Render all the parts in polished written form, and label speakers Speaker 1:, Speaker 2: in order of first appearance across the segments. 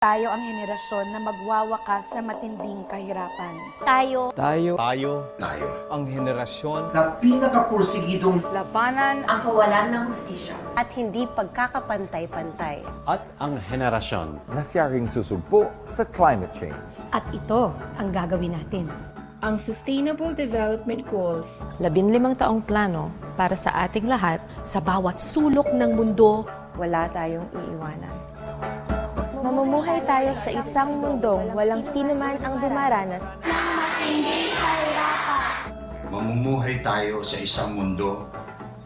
Speaker 1: Tayo ang henerasyon na magwawakas sa matinding kahirapan.
Speaker 2: Tayo
Speaker 3: ang henerasyon
Speaker 4: na pinakapursigidong
Speaker 1: Labanan
Speaker 5: ang kawalan ng hustisya.
Speaker 2: at hindi pagkakapantay-pantay.
Speaker 3: at ang henerasyon
Speaker 6: na siyang susugpo sa climate change.
Speaker 7: At ito ang gagawin natin.
Speaker 8: Ang Sustainable Development Goals.
Speaker 9: 15 taong plano para sa ating lahat.
Speaker 7: Sa bawat sulok ng mundo,
Speaker 2: Wala tayong iiwanan. Mamumuhay tayo sa isang mundong walang sinuman ang dumaranas.
Speaker 10: Mamumuhay tayo sa isang mundo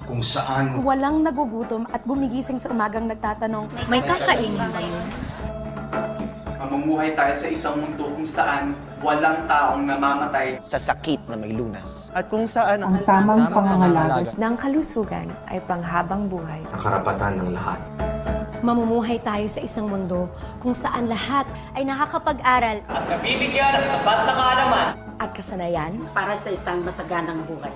Speaker 10: kung saan
Speaker 1: walang nagugutom at gumigising sa umagang nagtatanong,
Speaker 7: may kakainin ba yun?
Speaker 11: Mamumuhay tayo sa isang mundo kung saan walang taong namamatay
Speaker 4: sa sakit na may lunas.
Speaker 11: at kung saan
Speaker 8: Ang tamang pangangalaga.
Speaker 2: Ng kalusugan ay panghabang buhay.
Speaker 3: ang karapatan ng lahat.
Speaker 7: Mamumuhay tayo sa isang mundo kung saan lahat
Speaker 5: Ay nakakapag-aral
Speaker 11: at nabibigyan ng sapat na kaalaman.
Speaker 9: At kasanayan,
Speaker 7: Para sa isang masaganang buhay.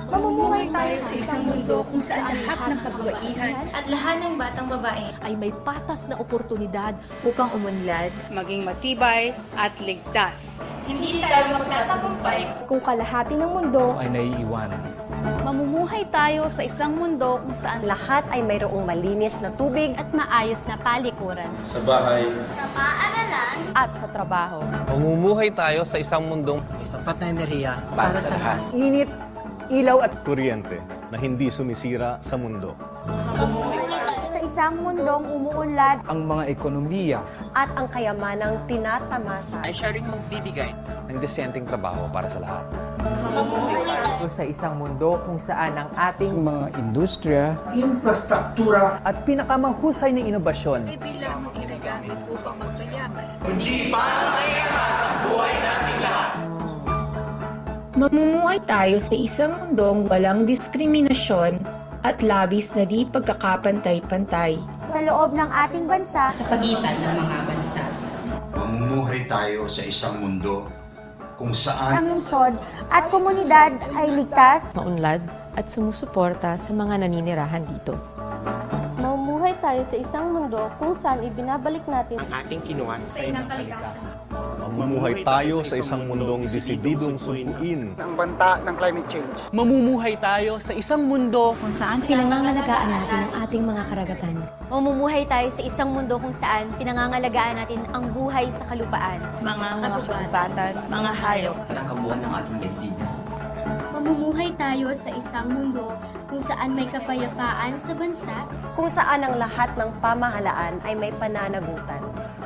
Speaker 2: Mamumuhay tayo
Speaker 7: Sa isang mundo kung saan lahat ng kababaihan
Speaker 5: at lahat ng batang babae
Speaker 7: ay may patas na oportunidad
Speaker 9: upang umunlad,
Speaker 1: maging matibay at ligtas.
Speaker 5: hindi tayo magtatagumpay.
Speaker 2: kung kalahati ng mundo,
Speaker 6: Ay naiiwanan.
Speaker 5: Mamumuhay tayo sa isang mundo kung saan
Speaker 2: lahat ay mayroong malinis na tubig
Speaker 5: at maayos na palikuran.
Speaker 10: sa bahay,
Speaker 5: Sa paaralan
Speaker 2: at sa trabaho.
Speaker 3: Mamumuhay tayo sa isang mundong
Speaker 4: May sapat na enerhiya para sa lahat. Init, ilaw at
Speaker 6: Kuryente na hindi sumisira sa mundo.
Speaker 2: Sa isang mundong umuunlad
Speaker 4: ang mga ekonomiya.
Speaker 2: at ang kayamanang tinatamasa.
Speaker 11: siya rin magbibigay
Speaker 3: ng disenteng trabaho para sa lahat.
Speaker 4: Sa isang mundo kung saan ang ating mga industriya, infrastruktura at pinakamahusay na inobasyon
Speaker 8: Mamumuhay tayo sa isang mundong walang diskriminasyon at labis na di pagkakapantay-pantay.
Speaker 2: Sa loob ng ating bansa,
Speaker 7: sa pagitan ng mga bansa.
Speaker 10: mamumuhay tayo sa isang mundo kung saan
Speaker 2: ang lungsod at komunidad ay ligtas.
Speaker 9: maunlad at sumusuporta sa mga naninirahan dito.
Speaker 2: Mamumuhay tayo sa isang mundo kung saan ibinabalik natin
Speaker 11: ating kinuha sa inang kalikasan.
Speaker 6: Mamumuhay tayo sa isang mundong desididong sumpuin.
Speaker 4: ng banta ng climate change.
Speaker 11: Mamumuhay tayo sa isang mundo
Speaker 7: Kung saan pinangangalagaan natin ang ating mga karagatan.
Speaker 5: Mamumuhay tayo sa isang mundo kung saan pinangangalagaan natin ang buhay sa kalupaan.
Speaker 9: Mga kagubatan, mga hayop.
Speaker 11: At ang kabuuan ng ating daigdig.
Speaker 5: Mamumuhay tayo sa isang mundo kung saan may kapayapaan sa bansa.
Speaker 2: kung saan ang lahat ng pamahalaan ay may pananagutan.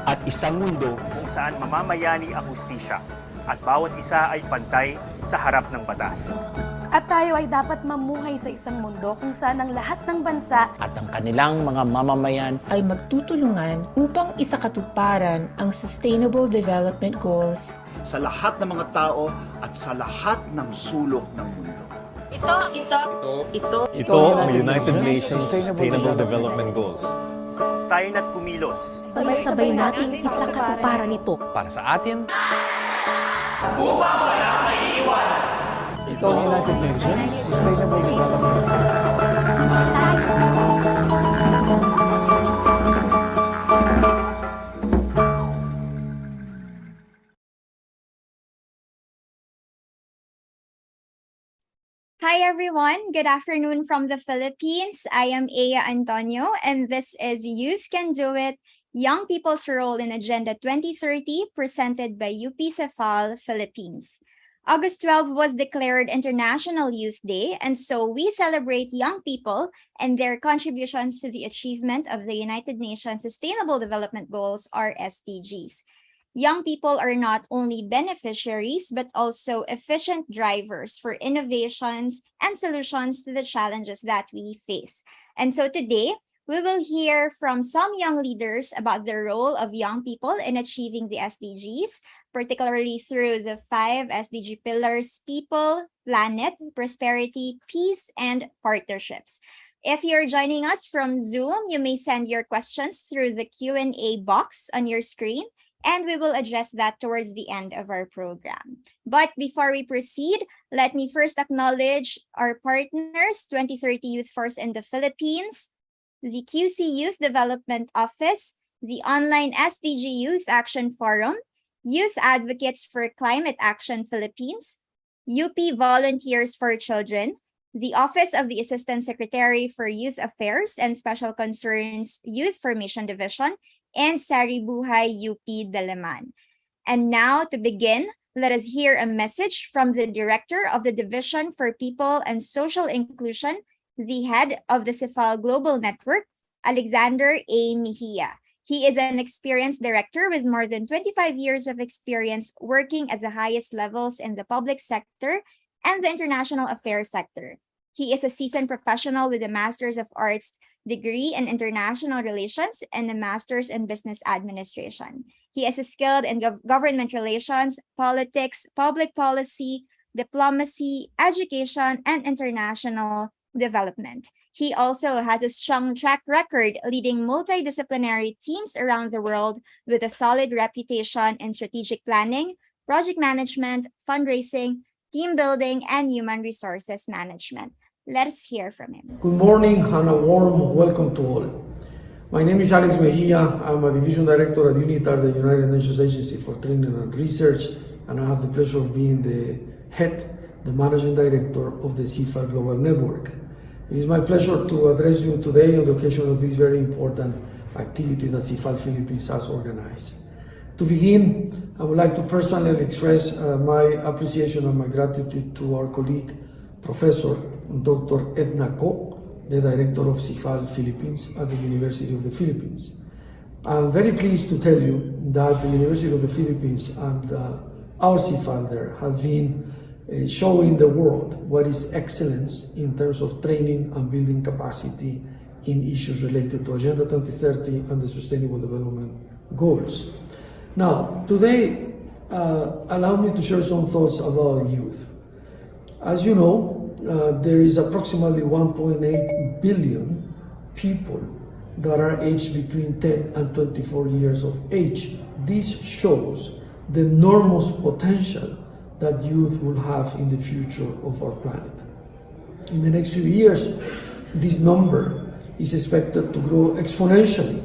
Speaker 4: At isang mundo
Speaker 11: Kung saan mamamayani ang hustisya at bawat isa ay pantay sa harap ng batas.
Speaker 1: At tayo ay dapat mamuhay sa isang mundo kung saan ang lahat ng bansa
Speaker 4: at ang kanilang mga mamamayan
Speaker 8: Ay magtutulungan upang isakatuparan ang Sustainable Development Goals.
Speaker 10: sa lahat ng mga tao at sa lahat ng sulok ng mundo.
Speaker 6: Ito ang United Nations Sustainable Development Goals.
Speaker 11: Tayo na't kumilos
Speaker 7: Sabay-sabay nating isakatuparan ito.
Speaker 3: Para sa atin,
Speaker 4: Ito ang United Nations Sustainable Development
Speaker 12: Hi everyone, good afternoon from the Philippines. I am Ea Antonio and this is Youth Can Do It, Young People's Role in Agenda 2030 presented by UP-CIFAL Philippines. August 12 was declared International Youth Day, and so we celebrate young people and their contributions to the achievement of the United Nations Sustainable Development Goals, or SDGs. Young people are not only beneficiaries, but also efficient drivers for innovations and solutions to the challenges that we face. And so today, we will hear from some young leaders about the role of young people in achieving the SDGs, particularly through the 5 SDG pillars: people, planet, prosperity, peace, and partnerships. If you're joining us from Zoom, you may send your questions through the Q&A box on your screen, and we will address that towards the end of our program. But before we proceed, let me first acknowledge our partners, 2030 Youth Force in the Philippines, the QC Youth Development Office, the online SDG Youth Action Forum, Youth Advocates for Climate Action Philippines, UP Volunteers for Children, the Office of the Assistant Secretary for Youth Affairs and Special Concerns Youth Formation Division, and Saribuhay UP Dalaman. And now, to begin, let us hear a message from the Director of the Division for People and Social Inclusion, the head of the CIFAL Global Network, Alexander A. Mejia. He is an experienced director with more than 25 years of experience working at the highest levels in the public sector and the international affairs sector. He is a seasoned professional with a Master's of Arts degree in International Relations and a Master's in Business Administration. He is skilled in government relations, politics, public policy, diplomacy, education, and international development. He also has a strong track record leading multidisciplinary teams around the world with a solid reputation in strategic planning, project management, fundraising, team building, and human resources management. Let's hear from him.
Speaker 13: Good morning and a warm welcome to all. My name is Alex Mejia. I'm a Division Director at UNITAR, the United Nations Agency for Training and Research, and I have the pleasure of being the Managing Director of the CIFAL Global Network. It is my pleasure to address you today on the occasion of this very important activity that CIFAL Philippines has organized. To begin, I would like to personally express my appreciation and my gratitude to our colleague, Professor Dr. Edna Ko, the Director of CIFAL Philippines at the University of the Philippines. I'm very pleased to tell you that the University of the Philippines and our CIFAL there have been showing the world what is excellence in terms of training and building capacity in issues related to Agenda 2030 and the Sustainable Development Goals. Now, today, allow me to share some thoughts about youth. As you know, there is approximately 1.8 billion people that are aged between 10 and 24 years of age. This shows the enormous potential that youth will have in the future of our planet. In the next few years, this number is expected to grow exponentially,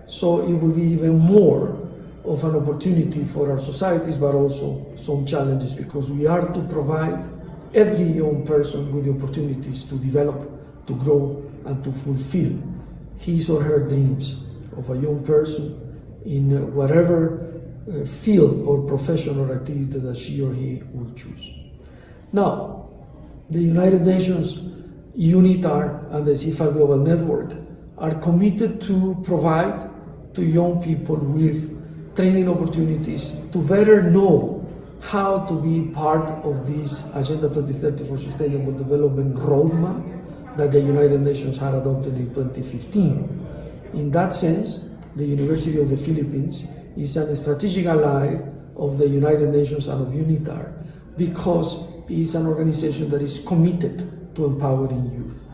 Speaker 13: so it will be even more of an opportunity for our societies, but also some challenges, because we are to provide every young person with the opportunities to develop, to grow, and to fulfill his or her dreams of a young person in whatever field or profession or activity that she or he will choose. Now, the United Nations, UNITAR, and the CIFAL Global Network are committed to provide to young people with training opportunities to better know how to be part of this Agenda 2030 for Sustainable Development roadmap that the United Nations had adopted in 2015. In that sense, the University of the Philippines is a strategic ally of the United Nations and of UNITAR because it is an organization that is committed to empowering youth.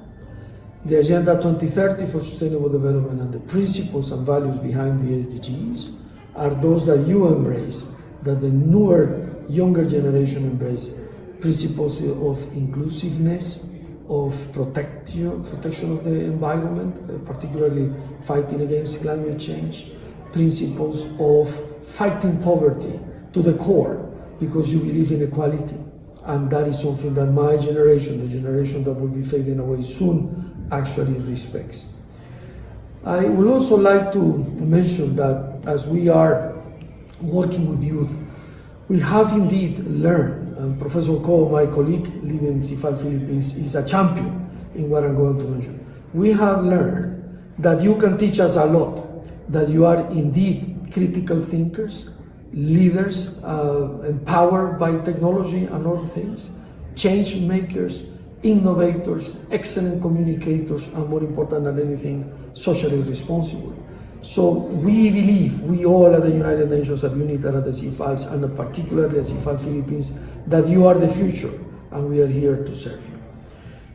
Speaker 13: The Agenda 2030 for Sustainable Development and the principles and values behind the SDGs are those that you embrace, that the newer, younger generation embrace. Principles of inclusiveness, of protection of the environment, particularly fighting against climate change, principles of fighting poverty to the core, because you believe in equality. And that is something that my generation, the generation that will be fading away soon, actually respects. I would also like to mention that as we are working with youth, we have indeed learned, and Professor Ko, my colleague leading CIFAL Philippines, is a champion in what I'm going to mention. We have learned that you can teach us a lot, that you are indeed critical thinkers, leaders, empowered by technology and other things, change makers, innovators, excellent communicators, and more important than anything, socially responsible. So we believe, we all at the United Nations, at UNITAR, at the CIFALs, and particularly at CIFAL Philippines, that you are the future, and we are here to serve you.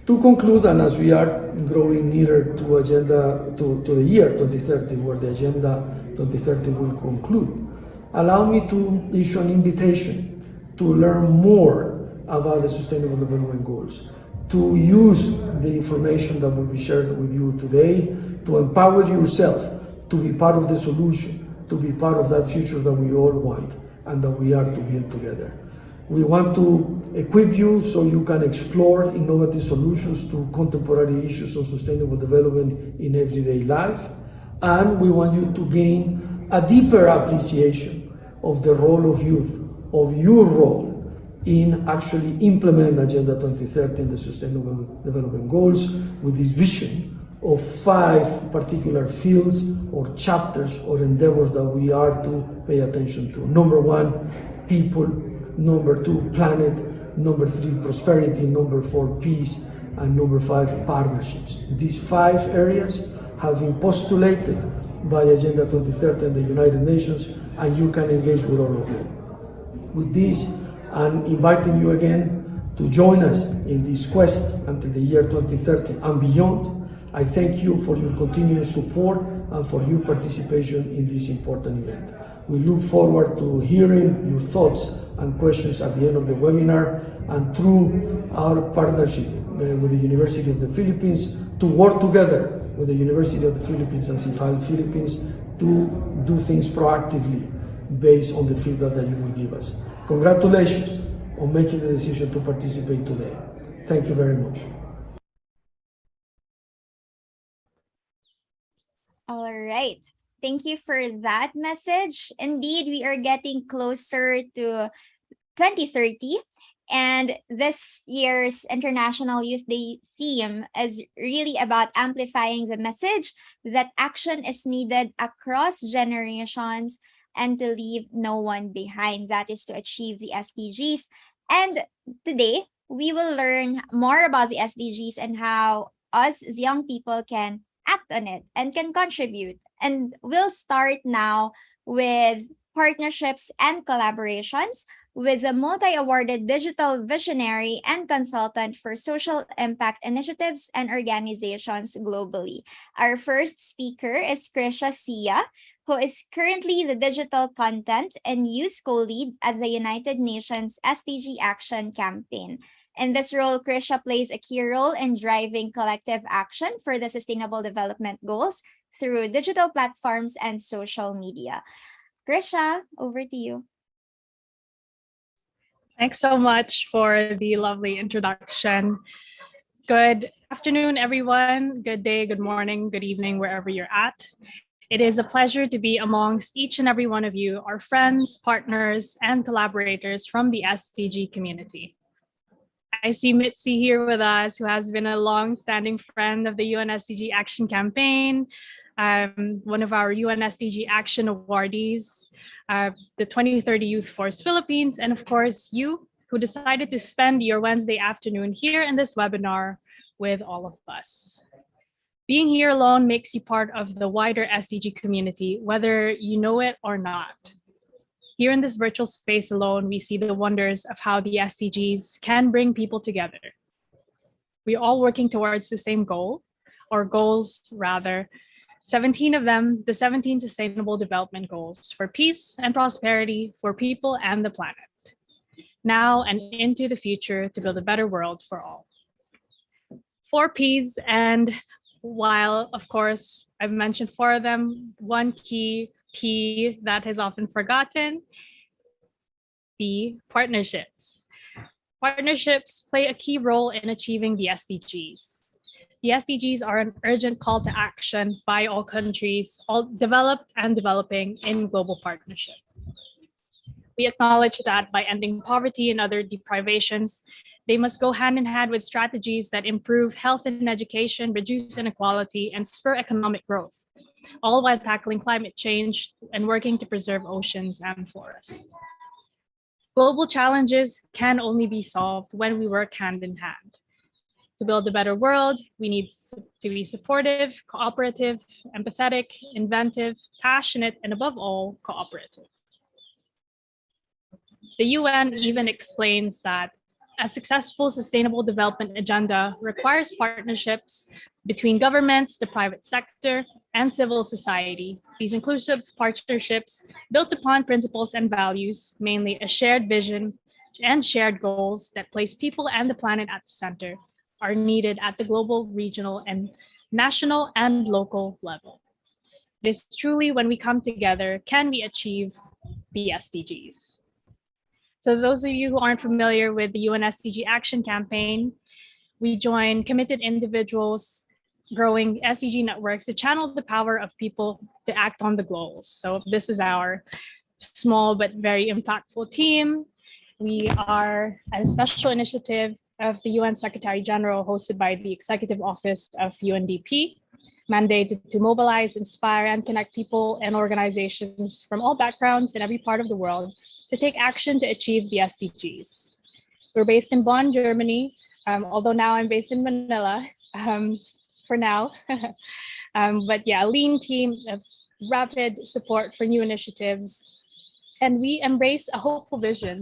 Speaker 13: To conclude, and as we are growing nearer to the year 2030, where the Agenda 2030 will conclude, allow me to issue an invitation to learn more about the Sustainable Development Goals, to use the information that will be shared with you today to empower yourself to be part of the solution, to be part of that future that we all want and that we are to build together. We want to equip you so you can explore innovative solutions to contemporary issues of sustainable development in everyday life. And we want you to gain a deeper appreciation of the role of youth, of your role in actually implement Agenda 2030 and the Sustainable Development Goals with this vision of 5 particular fields or chapters or endeavors that we are to pay attention to. Number 1, people. Number 2, planet. Number 3, prosperity. Number 4, peace. And number 5, partnerships. These 5 areas have been postulated by Agenda 2030 and the United Nations, and you can engage with all of them. With this, I'm inviting you again to join us in this quest until the year 2030 and beyond. I thank you for your continued support and for your participation in this important event. We look forward to hearing your thoughts and questions at the end of the webinar and through our partnership with the University of the Philippines to work together with the University of the Philippines and CIFAL Philippines to do things proactively based on the feedback that you will give us. Congratulations on making the decision to participate today. Thank you very much.
Speaker 12: All right. Thank you for that message. Indeed, we are getting closer to 2030. And this year's International Youth Day theme is really about amplifying the message that action is needed across generations and to leave no one behind. That is to achieve the SDGs. And today, we will learn more about the SDGs and how us as young people can act on it and can contribute. And we'll start now with partnerships and collaborations with the multi-awarded digital visionary and consultant for social impact initiatives and organizations globally. Our first speaker is Krisha Sia, who is currently the digital content and youth co-lead at the United Nations SDG Action Campaign. In this role, Krisha plays a key role in driving collective action for the Sustainable Development Goals through digital platforms and social media. Krisha, over to you.
Speaker 14: Thanks so much for the lovely introduction. Good afternoon, everyone. Good day, good morning, good evening, wherever you're at. It is a pleasure to be amongst each and every one of you, our friends, partners, and collaborators from the SDG community. I see Mitzi here with us, who has been a long-standing friend of the UN SDG Action Campaign, one of our UN SDG Action awardees, the 2030 Youth Force Philippines, and of course, you who decided to spend your Wednesday afternoon here in this webinar with all of us. Being here alone makes you part of the wider SDG community, whether you know it or not. Here in this virtual space alone, we see the wonders of how the SDGs can bring people together. We're all working towards the same goal, or goals rather, 17 of them, the 17 Sustainable Development Goals for peace and prosperity for people and the planet, now and into the future to build a better world for all. 4 Ps, and while, of course, I've mentioned 4 of them, one key P that is often forgotten, P, partnerships. Partnerships play a key role in achieving the SDGs. The SDGs are an urgent call to action by all countries, all developed and developing in global partnership. We acknowledge that by ending poverty and other deprivations, they must go hand in hand with strategies that improve health and education, reduce inequality, and spur economic growth, all while tackling climate change and working to preserve oceans and forests. Global challenges can only be solved when we work hand in hand. To build a better world, we need to be supportive, cooperative, empathetic, inventive, passionate, and above all, cooperative. The UN even explains that a successful sustainable development agenda requires partnerships between governments, the private sector, and civil society. These inclusive partnerships built upon principles and values, mainly a shared vision and shared goals that place people and the planet at the center, are needed at the global, regional, and national and local level. It is truly when we come together can we achieve the SDGs. So those of you who aren't familiar with the UN SDG Action Campaign, we join committed individuals growing SDG networks to channel the power of people to act on the goals. So this is our small but very impactful team. We are a special initiative of the UN Secretary General hosted by the Executive Office of UNDP, mandated to mobilize, inspire, and connect people and organizations from all backgrounds in every part of the world to take action to achieve the SDGs. We're based in Bonn, Germany, although now I'm based in Manila for now. But yeah, a lean team of rapid support for new initiatives. And we embrace a hopeful vision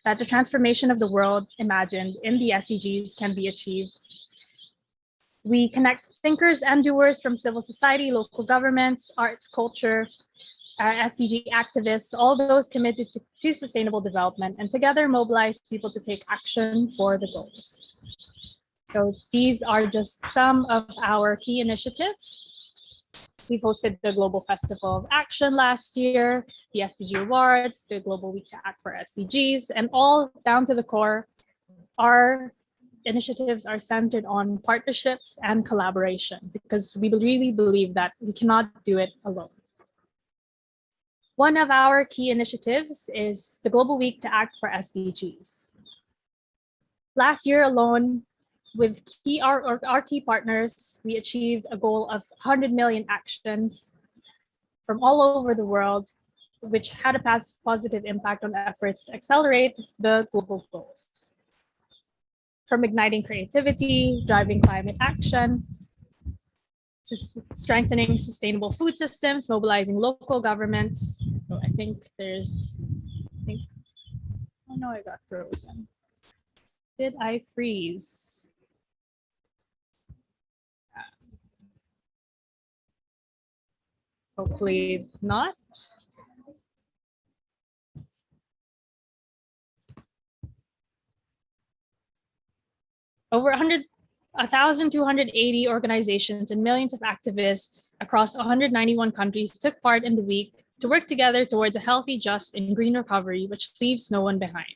Speaker 14: that the transformation of the world imagined in the SDGs can be achieved. We connect thinkers and doers from civil society, local governments, arts, culture, SDG activists, all those committed to sustainable development, and together mobilize people to take action for the goals. So these are just some of our key initiatives. We've hosted the Global Festival of Action last year, the SDG Awards, the Global Week to Act for SDGs, and all down to the core, our initiatives are centered on partnerships and collaboration because we really believe that we cannot do it alone. One of our key initiatives is the Global Week to Act for SDGs. Last year alone, with our key partners, we achieved a goal of 100 million actions from all over the world, which had a positive impact on efforts to accelerate the global goals. From igniting creativity, driving climate action, to strengthening sustainable food systems, mobilizing local governments. Oh, oh no, I got frozen. Did I freeze? Hopefully not. Over 1,280 organizations and millions of activists across 191 countries took part in the week to work together towards a healthy, just, and green recovery, which leaves no one behind.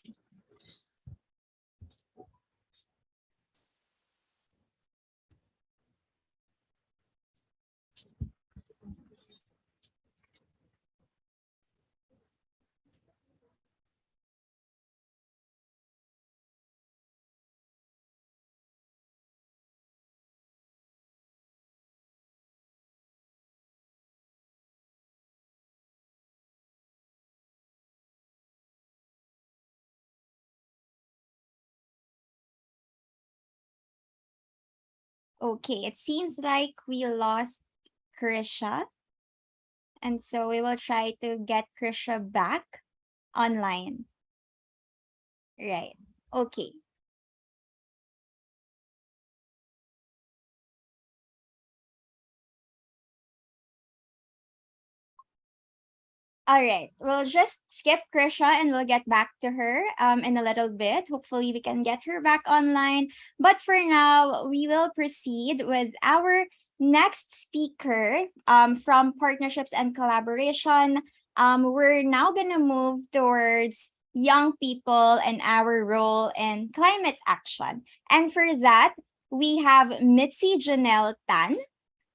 Speaker 12: Okay, it seems like we lost Krisha. And so we will try to get Krisha back online. Right. Okay. All right, we'll just skip Krisha and we'll get back to her in a little bit. Hopefully we can get her back online. But for now, we will proceed with our next speaker from Partnerships and Collaboration. We're now going to move towards young people and our role in climate action. And for that, we have Mitzi Janelle Tan,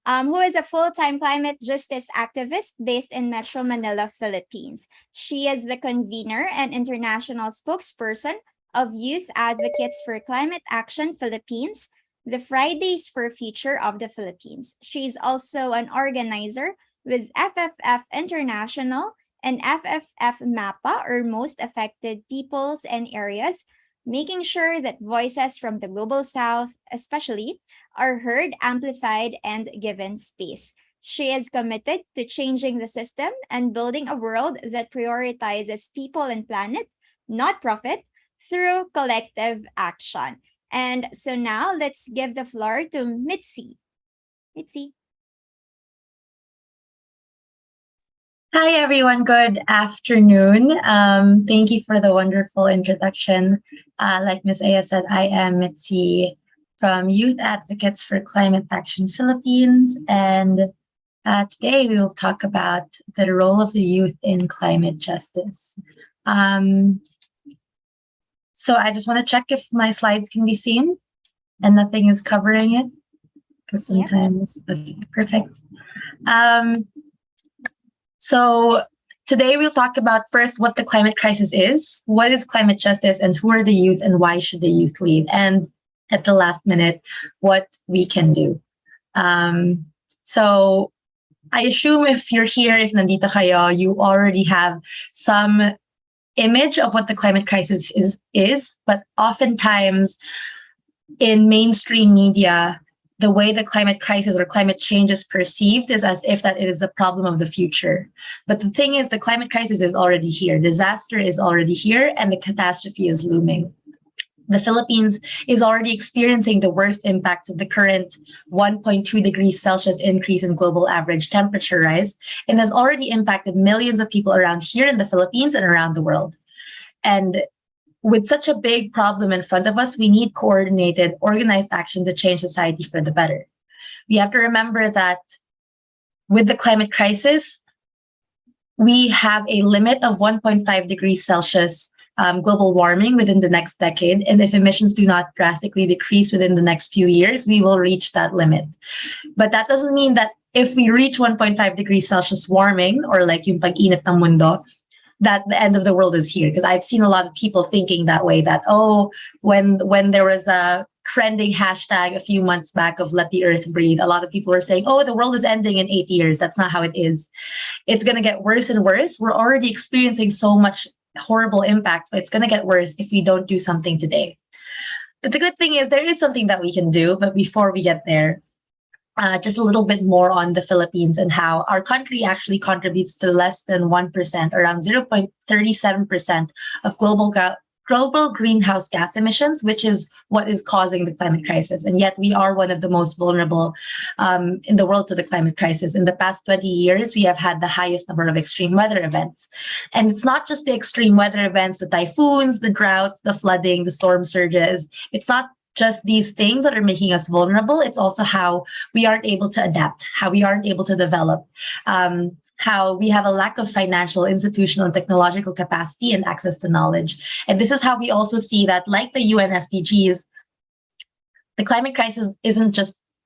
Speaker 12: who is a full-time climate justice activist based in Metro Manila, Philippines. She is the convener and international spokesperson of Youth Advocates for Climate Action Philippines, the Fridays for Future of the Philippines. She's also an organizer with FFF International and FFF MAPA, or Most Affected Peoples and Areas, making sure that voices from the Global South, especially, are heard, amplified, and given space. She is committed to changing the system and building a world that prioritizes people and planet, not profit, through collective action. And so now let's give the floor to Mitzi. Mitzi.
Speaker 15: Hi, everyone. Good afternoon. Thank you for the wonderful introduction. Like Ms. Aya said, I am Mitzi from Youth Advocates for Climate Action Philippines, and Today we will talk about the role of the youth in climate justice. So I just want to check if my slides can be seen and nothing is covering it, because sometimes, okay, perfect. So today we'll talk about first what the climate crisis is, what is climate justice, and who are the youth and why should the youth lead, and at the last minute, what we can do. So I assume if you're here, if nandito kayo, you already have some image of what the climate crisis is, but oftentimes in mainstream media, the way the climate crisis or climate change is perceived is as if that it is a problem of the future. But the thing is, the climate crisis is already here. Disaster is already here, and the catastrophe is looming. The Philippines is already experiencing the worst impacts of the current 1.2 degrees Celsius increase in global average temperature rise, and has already impacted millions of people around here in the Philippines and around the world. And with such a big problem in front of us, we need coordinated, organized action to change society for the better. We have to remember that with the climate crisis, we have a limit of 1.5 degrees Celsius global warming within the next decade. And if emissions do not drastically decrease within the next few years, we will reach that limit. But that doesn't mean that if we reach 1.5 degrees Celsius warming, or like yung pag-init ng mundo, that the end of the world is here. Because I've seen a lot of people thinking that way, that, oh, when there was a trending hashtag a few months back of let the earth breathe, a lot of people were saying, oh, the world is ending in 8 years. That's not how it is. It's going to get worse and worse. We're already experiencing so much horrible impacts, but it's going to get worse if we don't do something today. But the good thing is there is something that we can do. But before we get there, just a little bit more on the Philippines and how our country actually contributes to less than 1%, around 0.37% of global greenhouse gas emissions, which is what is causing the climate crisis. And yet we are one of the most vulnerable in the world to the climate crisis. In the past 20 years, we have had the highest number of extreme weather events. And it's not just the extreme weather events, the typhoons, the droughts, the flooding, the storm surges. It's not just these things that are making us vulnerable. It's also how we aren't able to adapt, how we aren't able to develop, how we have a lack of financial, institutional, and technological capacity and access to knowledge. And this is how we also see that, like the UN SDGs, the climate crisis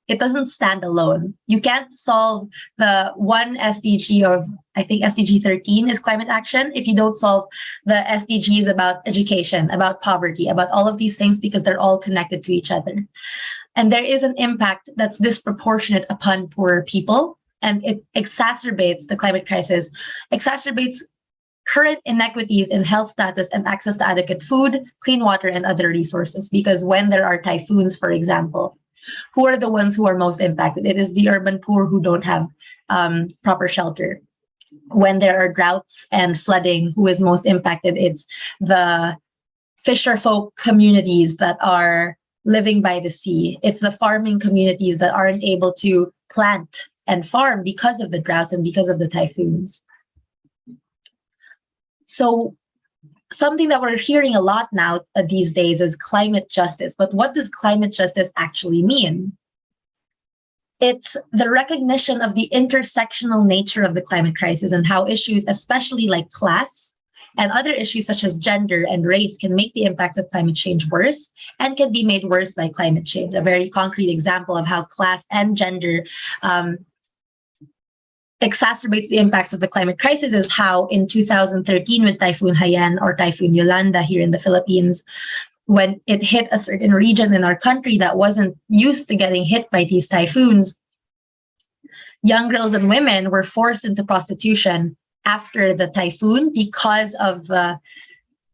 Speaker 15: it doesn't stand alone. You can't solve the one SDG of, I think SDG 13 is climate action, if you don't solve the SDGs about education, about poverty, about all of these things, because they're all connected to each other. And there is an impact that's disproportionate upon poorer people. And it exacerbates the climate crisis, exacerbates current inequities in health status and access to adequate food, clean water, and other resources. Because when there are typhoons, for example, who are the ones who are most impacted? It is the urban poor who don't have proper shelter. When there are droughts and flooding, who is most impacted? It's the fisherfolk communities that are living by the sea. It's the farming communities that aren't able to plant and farm because of the droughts and because of the typhoons. So something that we're hearing a lot now these days is climate justice. But what does climate justice actually mean? It's the recognition of the intersectional nature of the climate crisis and how issues, especially like class and other issues such as gender and race, can make the impacts of climate change worse and can be made worse by climate change. A very concrete example of how class and gender exacerbates the impacts of the climate crisis is how in 2013 with Typhoon Haiyan or Typhoon Yolanda here in the Philippines, when it hit a certain region in our country that wasn't used to getting hit by these typhoons, young girls and women were forced into prostitution after the typhoon because of the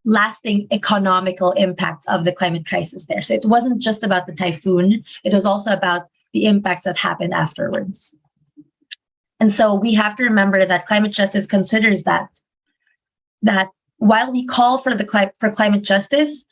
Speaker 15: lasting economical impact of the climate crisis there. So it wasn't just about the typhoon, it was also about the impacts that happened afterwards. And so we have to remember that climate justice considers that while we call for climate justice,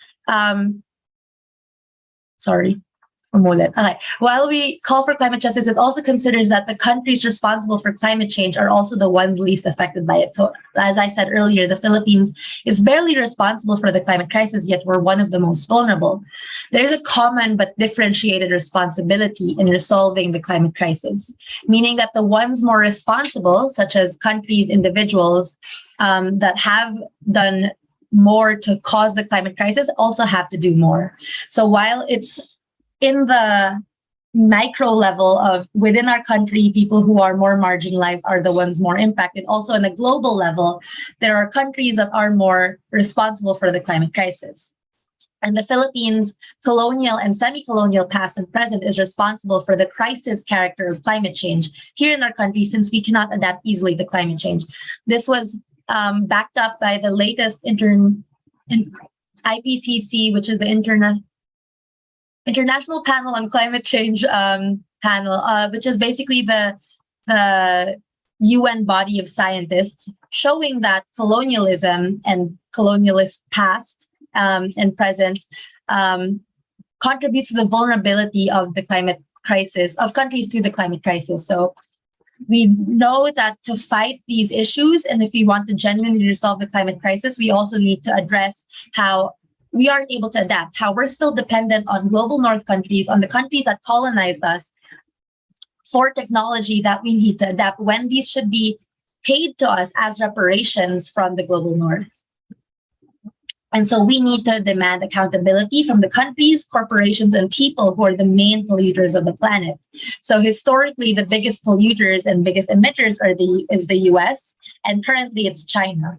Speaker 15: Okay. While we call for climate justice, it also considers that the countries responsible for climate change are also the ones least affected by it. So, as I said earlier, the Philippines is barely responsible for the climate crisis, yet we're one of the most vulnerable. There is a common but differentiated responsibility in resolving the climate crisis, meaning that the ones more responsible, such as countries, individuals, that have done more to cause the climate crisis, also have to do more. So while it's in the micro level of within our country, people who are more marginalized are the ones more impacted. Also, on a global level, there are countries that are more responsible for the climate crisis. And the Philippines' colonial and semi-colonial past and present is responsible for the crisis character of climate change here in our country, since we cannot adapt easily to climate change. This was backed up by the latest IPCC, which is the International Panel on Climate Change panel, which is basically the UN body of scientists, showing that colonialism and colonialist past and present contributes to the vulnerability of the climate crisis, of countries to the climate crisis. So we know that to fight these issues, and if we want to genuinely resolve the climate crisis, we also need to address how we aren't able to adapt, how we're still dependent on global north countries, on the countries that colonized us, for technology that we need to adapt, when these should be paid to us as reparations from the global north. And so we need to demand accountability from the countries, corporations, and people who are the main polluters of the planet. So historically, the biggest polluters and biggest emitters is the US, and currently it's China.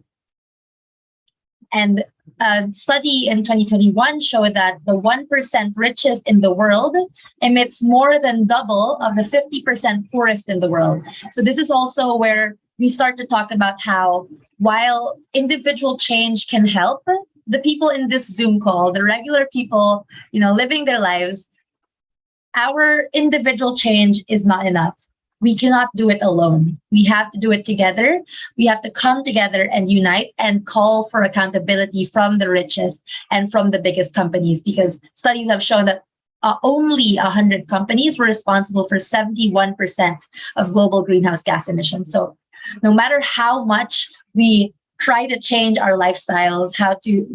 Speaker 15: And a study in 2021 showed that the 1% richest in the world emits more than double of the 50% poorest in the world. So this is also where we start to talk about how, while individual change can help, the people in this Zoom call, the regular people, living their lives, our individual change is not enough. We cannot do it alone. We have to do it together. We have to come together and unite and call for accountability from the richest and from the biggest companies, because studies have shown that only 100 companies were responsible for 71% of global greenhouse gas emissions. So no matter how much we try to change our lifestyles,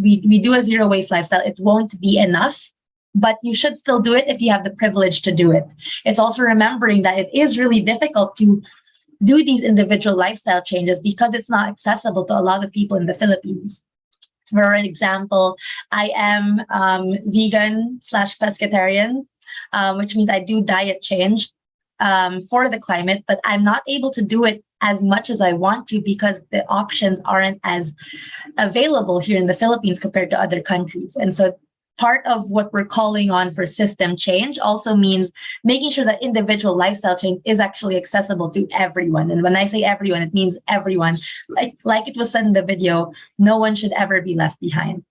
Speaker 15: we do a zero waste lifestyle, it won't be enough. But you should still do it if you have the privilege to do it. It's also remembering that it is really difficult to do these individual lifestyle changes because it's not accessible to a lot of people in the Philippines. For example, I am vegan/pescatarian, which means I do diet change for the climate, but I'm not able to do it as much as I want to because the options aren't as available here in the Philippines compared to other countries. And so part of what we're calling on for system change also means making sure that individual lifestyle change is actually accessible to everyone. And when I say everyone, it means everyone. Like it was said in the video, no one should ever be left behind.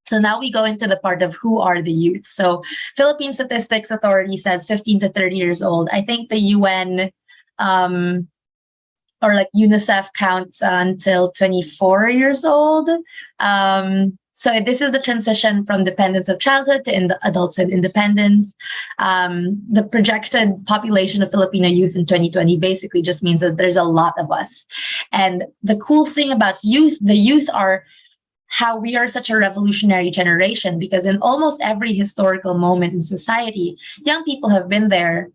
Speaker 15: So now we go into the part of who are the youth. So Philippine Statistics Authority says 15 to 30 years old. I think the UN or like UNICEF counts until 24 years old. So this is the transition from dependence of childhood to adulthood independence. The projected population of Filipino youth in 2020 basically just means that there's a lot of us. And the cool thing about youth, the youth are how we are such a revolutionary generation, because in almost every historical moment in society, young people have been there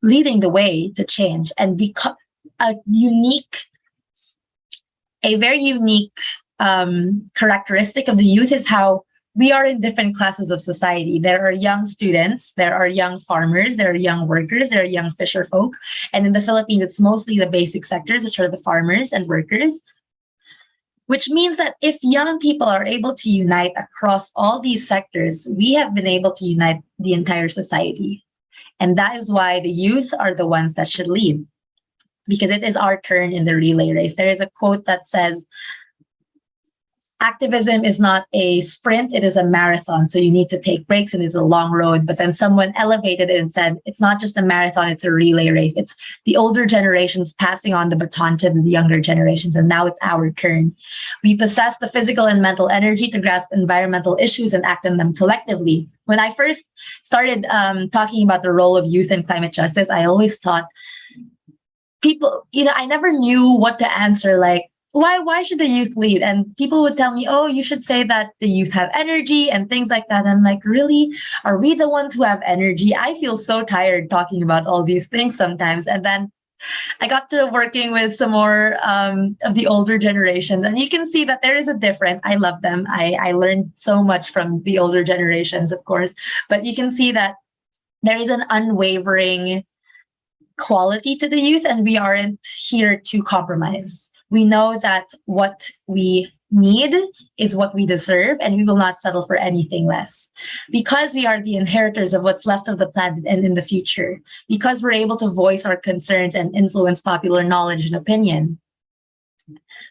Speaker 15: leading the way to change and become a very unique characteristic of the youth is how we are in different classes of society. There are young students, there are young farmers, there are young workers, there are young fisher folk. And in the Philippines, it's mostly the basic sectors, which are the farmers and workers, which means that if young people are able to unite across all these sectors, we have been able to unite the entire society. And that is why the youth are the ones that should lead, because it is our turn in the relay race. There is a quote that says, activism is not a sprint, it is a marathon. So you need to take breaks and it's a long road. But then someone elevated it and said, it's not just a marathon, it's a relay race. It's the older generations passing on the baton to the younger generations. And now it's our turn. We possess the physical and mental energy to grasp environmental issues and act on them collectively. When I first started talking about the role of youth in climate justice, I always thought people, I never knew what to answer. Like, why should the youth lead? And people would tell me, oh, you should say that the youth have energy and things like that. I'm like, really? Are we the ones who have energy? I feel so tired talking about all these things sometimes. And then I got to working with some more of the older generations, and you can see that there is a difference. I love them. I learned so much from the older generations, of course, but you can see that there is an unwavering quality to the youth, and we aren't here to compromise. We know that what we need is what we deserve, and we will not settle for anything less. Because we are the inheritors of what's left of the planet and in the future, because we're able to voice our concerns and influence popular knowledge and opinion.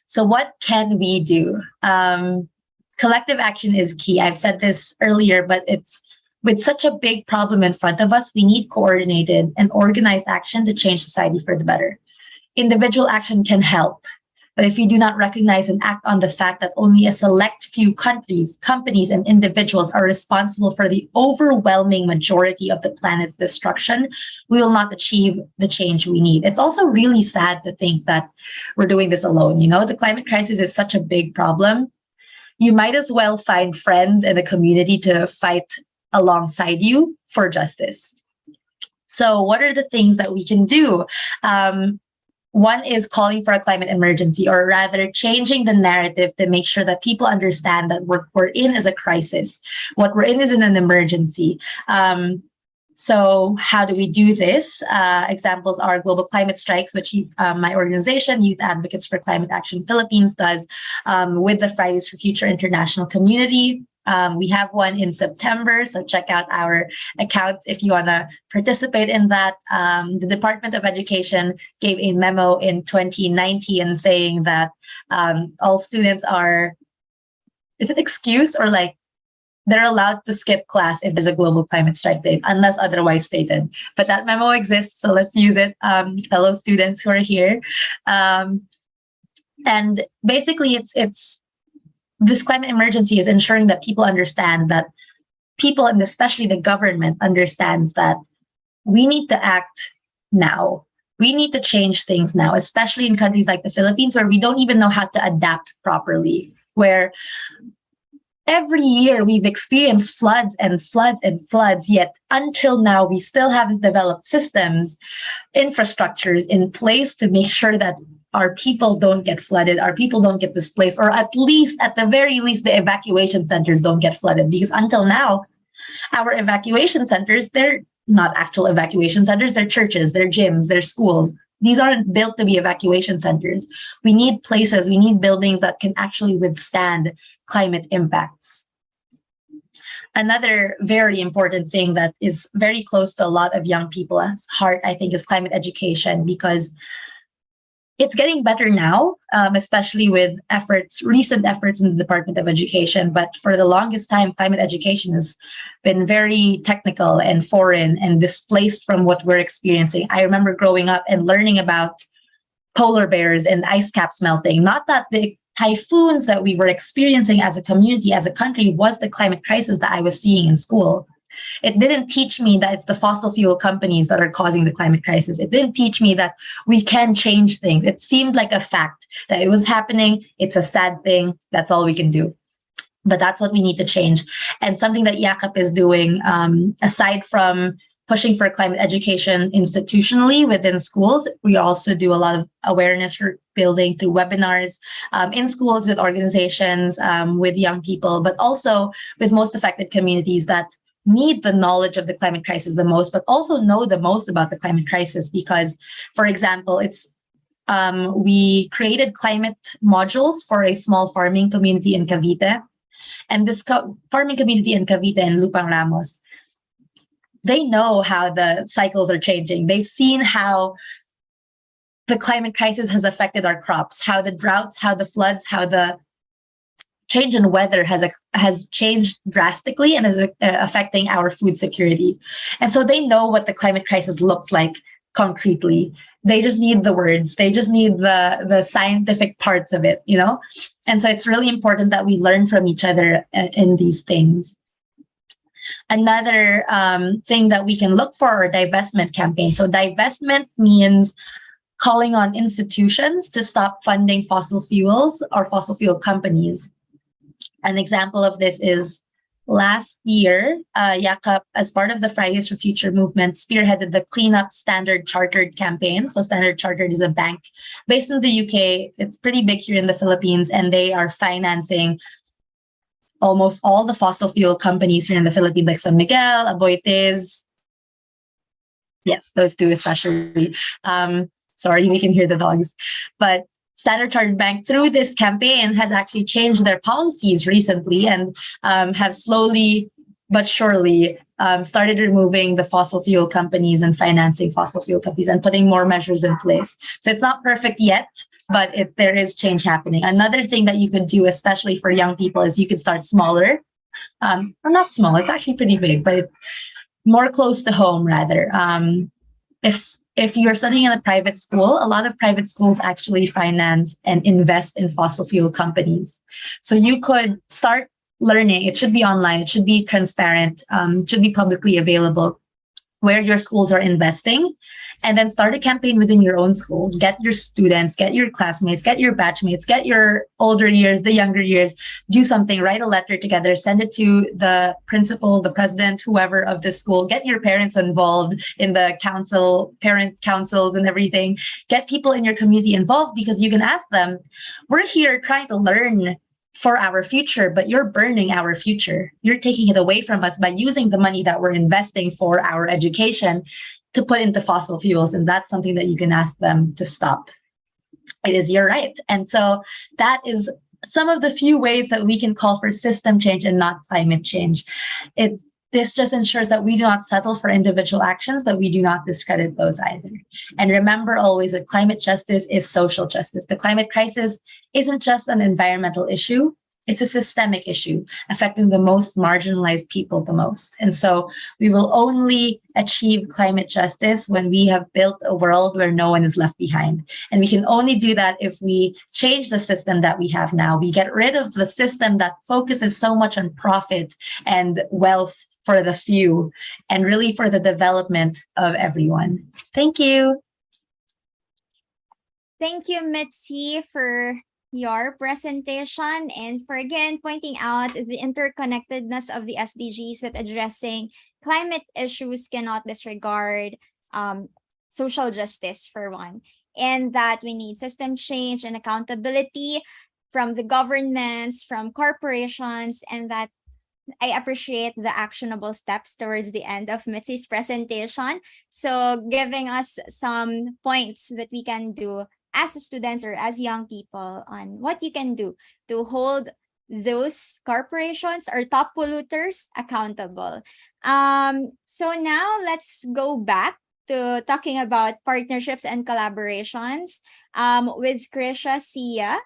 Speaker 15: So what can we do? Collective action is key. I've said this earlier, but it's with such a big problem in front of us, we need coordinated and organized action to change society for the better. Individual action can help. But if you do not recognize and act on the fact that only a select few countries, companies, and individuals are responsible for the overwhelming majority of the planet's destruction, we will not achieve the change we need. It's also really sad to think that we're doing this alone. The climate crisis is such a big problem. You might as well find friends in a community to fight alongside you for justice. So what are the things that we can do? One is calling for a climate emergency, or rather changing the narrative to make sure that people understand that what we're in is a crisis. What we're in is an emergency. So how do we do this? Examples are global climate strikes, which my organization, Youth Advocates for Climate Action Philippines, does with the Fridays for Future International Community. We have one in September, so check out our accounts if you want to participate in that. The Department of Education gave a memo in 2019 saying that all students are, is it excused or like they're allowed to skip class if there's a global climate strike date, unless otherwise stated. But that memo exists, so let's use it, fellow students who are here. And basically, it's this climate emergency is ensuring that people understand that people, and especially the government, understands that we need to act now. We need to change things now, especially in countries like the Philippines, where we don't even know how to adapt properly, where every year we've experienced floods and floods and floods, yet until now, we still haven't developed systems, infrastructures in place to make sure that our people don't get flooded, our people don't get displaced, or at the very least, the evacuation centers don't get flooded. Because until now, our evacuation centers, they're not actual evacuation centers, they're churches, they're gyms, they're schools. These aren't built to be evacuation centers. We need places, we need buildings that can actually withstand climate impacts. Another very important thing that is very close to a lot of young people's heart, I think, is climate education, because it's getting better now, especially with recent efforts in the Department of Education. But for the longest time, climate education has been very technical and foreign and displaced from what we're experiencing. I remember growing up and learning about polar bears and ice caps melting. Not that the typhoons that we were experiencing as a community, as a country, was the climate crisis that I was seeing in school. It didn't teach me that it's the fossil fuel companies that are causing the climate crisis. It didn't teach me that we can change things. It seemed like a fact that it was happening. It's a sad thing. That's all we can do. But that's what we need to change. And something that YACAP is doing, aside from pushing for climate education institutionally within schools, we also do a lot of awareness for building through webinars in schools, with organizations, with young people, but also with most affected communities that need the knowledge of the climate crisis the most, but also know the most about the climate crisis. Because, for example, we created climate modules for a small farming community in Cavite. And this farming community in Cavite and Lupang Ramos, they know how the cycles are changing. They've seen how the climate crisis has affected our crops, how the droughts, how the floods, how the change in weather has changed drastically and is affecting our food security. And so they know what the climate crisis looks like concretely. They just need the words. They just need the scientific parts of it, you know? And so it's really important that we learn from each other in these things. Another thing that we can look for are divestment campaigns. So divestment means calling on institutions to stop funding fossil fuels or fossil fuel companies. An example of this is last year, Yakap, as part of the Fridays for Future movement, spearheaded the Clean Up Standard Chartered campaign. So Standard Chartered is a bank based in the UK. It's pretty big here in the Philippines, and they are financing almost all the fossil fuel companies here in the Philippines, like San Miguel, Aboitiz. Yes, those two especially. Sorry, we can hear the dogs. But Standard Chartered Bank, through this campaign, has actually changed their policies recently and have slowly but surely started removing the fossil fuel companies and financing fossil fuel companies and putting more measures in place. So it's not perfect yet, but there is change happening. Another thing that you could do, especially for young people, is you could start smaller. Or not small, it's actually pretty big, but more close to home rather. If you're studying in a private school, a lot of private schools actually finance and invest in fossil fuel companies. So you could start learning. It should be online. It should be transparent. It should be publicly available where your schools are investing, and then start a campaign within your own school. Get your students, get your classmates, get your batchmates, get your older years, the younger years, do something, write a letter together, send it to the principal, the president, whoever of the school, get your parents involved in the council, parent councils and everything. Get people in your community involved, because you can ask them, we're here trying to learn for our future, but you're burning our future. You're taking it away from us by using the money that we're investing for our education to put into fossil fuels. And that's something that you can ask them to stop. It is your right. And so that is some of the few ways that we can call for system change and not climate change. This just ensures that we do not settle for individual actions, but we do not discredit those either. And remember always that climate justice is social justice. The climate crisis isn't just an environmental issue. It's a systemic issue affecting the most marginalized people the most. And so we will only achieve climate justice when we have built a world where no one is left behind. And we can only do that if we change the system that we have now. We get rid of the system that focuses so much on profit and wealth for the few, and really for the development of everyone. Thank you.
Speaker 12: Thank you, Mitzi, for your presentation and for again pointing out the interconnectedness of the SDGs, that addressing climate issues cannot disregard social justice for one, and that we need system change and accountability from the governments, from corporations, and that I appreciate the actionable steps towards the end of Mitzi's presentation. So giving us some points that we can do as students or as young people on what you can do to hold those corporations or top polluters accountable. So now let's go back to talking about partnerships and collaborations with Krisha Sia.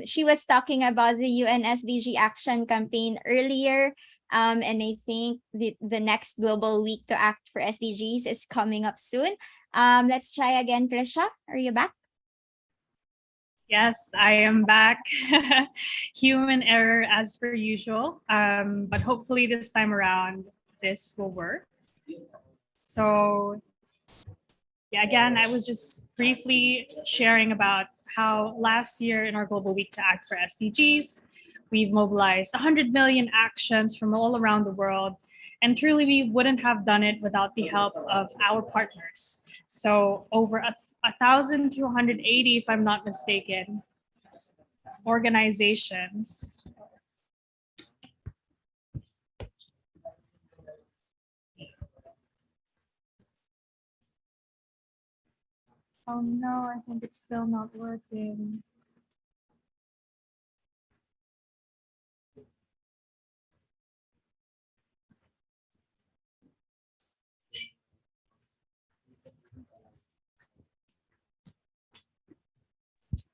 Speaker 12: She was talking about the UN SDG Action Campaign earlier, and I think the next Global Week to Act for SDGs is coming up soon. Let's try again, Krisha. Are you back?
Speaker 14: Yes, I am back. Human error as per usual, but hopefully this time around, this will work. So yeah, again, I was just briefly sharing about how last year in our Global Week to Act for SDGs, we've mobilized 100 million actions from all around the world. And truly, we wouldn't have done it without the help of our partners. So over 1,280, if I'm not mistaken, organizations. Oh no, I think it's still not working.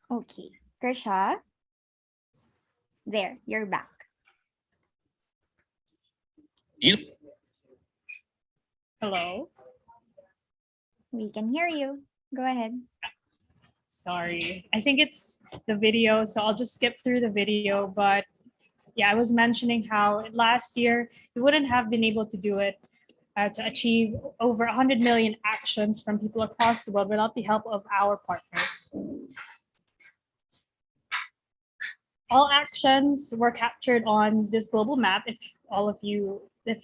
Speaker 12: Okay, Krisha. There, you're back.
Speaker 14: Hello.
Speaker 12: We can hear you. Go ahead.
Speaker 14: Sorry, I think it's the video, so I'll just skip through the video. But yeah, I was mentioning how last year we wouldn't have been able to do it to achieve over 100 million actions from people across the world without the help of our partners. All actions were captured on this global map, if you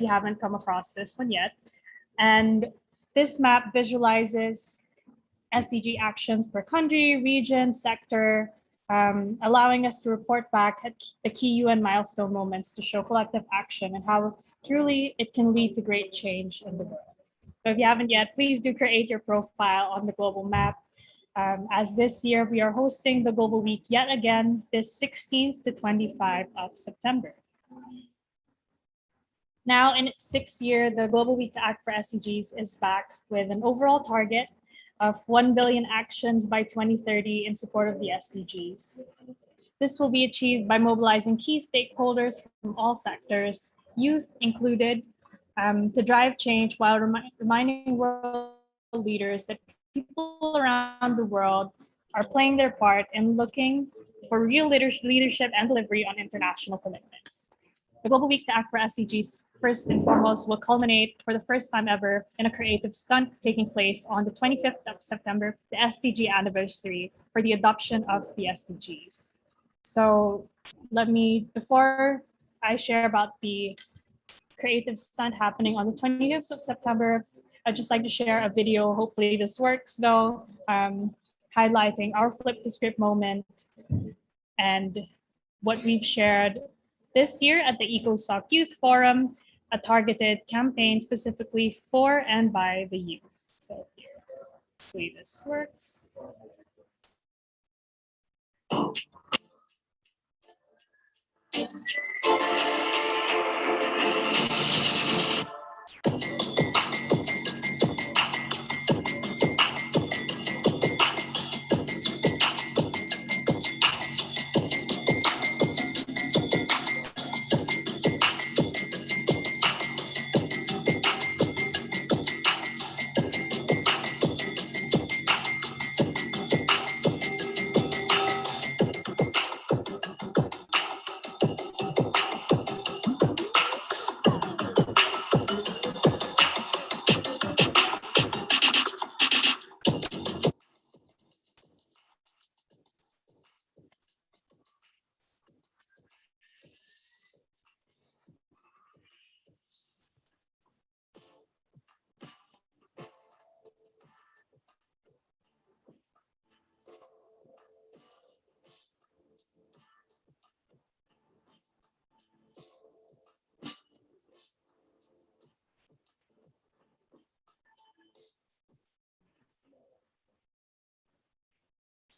Speaker 14: haven't come across this one yet. And this map visualizes SDG actions per country, region, sector, allowing us to report back at the key UN milestone moments to show collective action and how truly it can lead to great change in the world. So if you haven't yet, please do create your profile on the global map. As this year, we are hosting the Global Week yet again, this 16th to 25th of September. Now in its 6th year, the Global Week to Act for SDGs is back with an overall target of 1 billion actions by 2030 in support of the SDGs. This will be achieved by mobilizing key stakeholders from all sectors, youth included, to drive change while reminding world leaders that people around the world are playing their part in looking for real leadership and delivery on international commitments. The Global Week to Act for SDGs, first and foremost, will culminate for the first time ever in a creative stunt taking place on the 25th of September, the SDG anniversary for the adoption of the SDGs. So before I share about the creative stunt happening on the 25th of September, I'd just like to share a video, hopefully this works though, highlighting our flip the script moment and what we've shared this year at the EcoSoc Youth Forum, a targeted campaign specifically for and by the youth. So here, hopefully this works.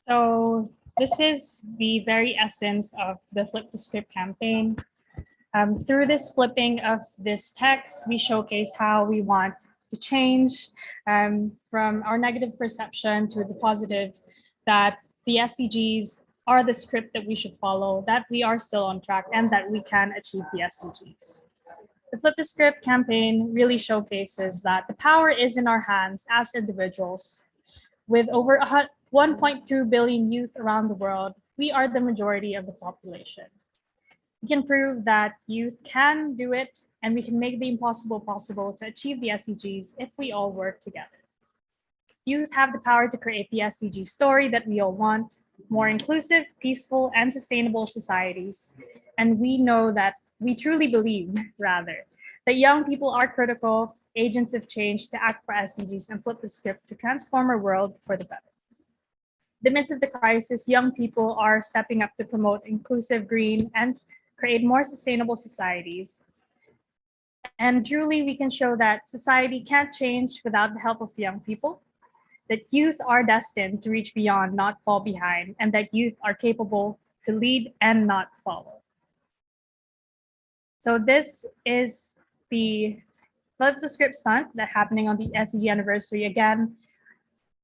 Speaker 14: So this is the very essence of the Flip the Script campaign. Through this flipping of this text, we showcase how we want to change from our negative perception to the positive, that the SDGs are the script that we should follow, that we are still on track, and that we can achieve the SDGs. The Flip the Script campaign really showcases that the power is in our hands as individuals. With over 1.2 billion youth around the world, we are the majority of the population. We can prove that youth can do it, and we can make the impossible possible to achieve the SDGs if we all work together. Youth have the power to create the SDG story that we all want, more inclusive, peaceful, and sustainable societies. And we know that we truly believe, rather, that young people are critical agents of change to act for SDGs and flip the script to transform our world for the better. In the midst of the crisis, young people are stepping up to promote inclusive, green, and create more sustainable societies. And truly, we can show that society can't change without the help of young people, that youth are destined to reach beyond, not fall behind, and that youth are capable to lead and not follow. So this is the Flip the Script stunt that's happening on the SDG anniversary. Again,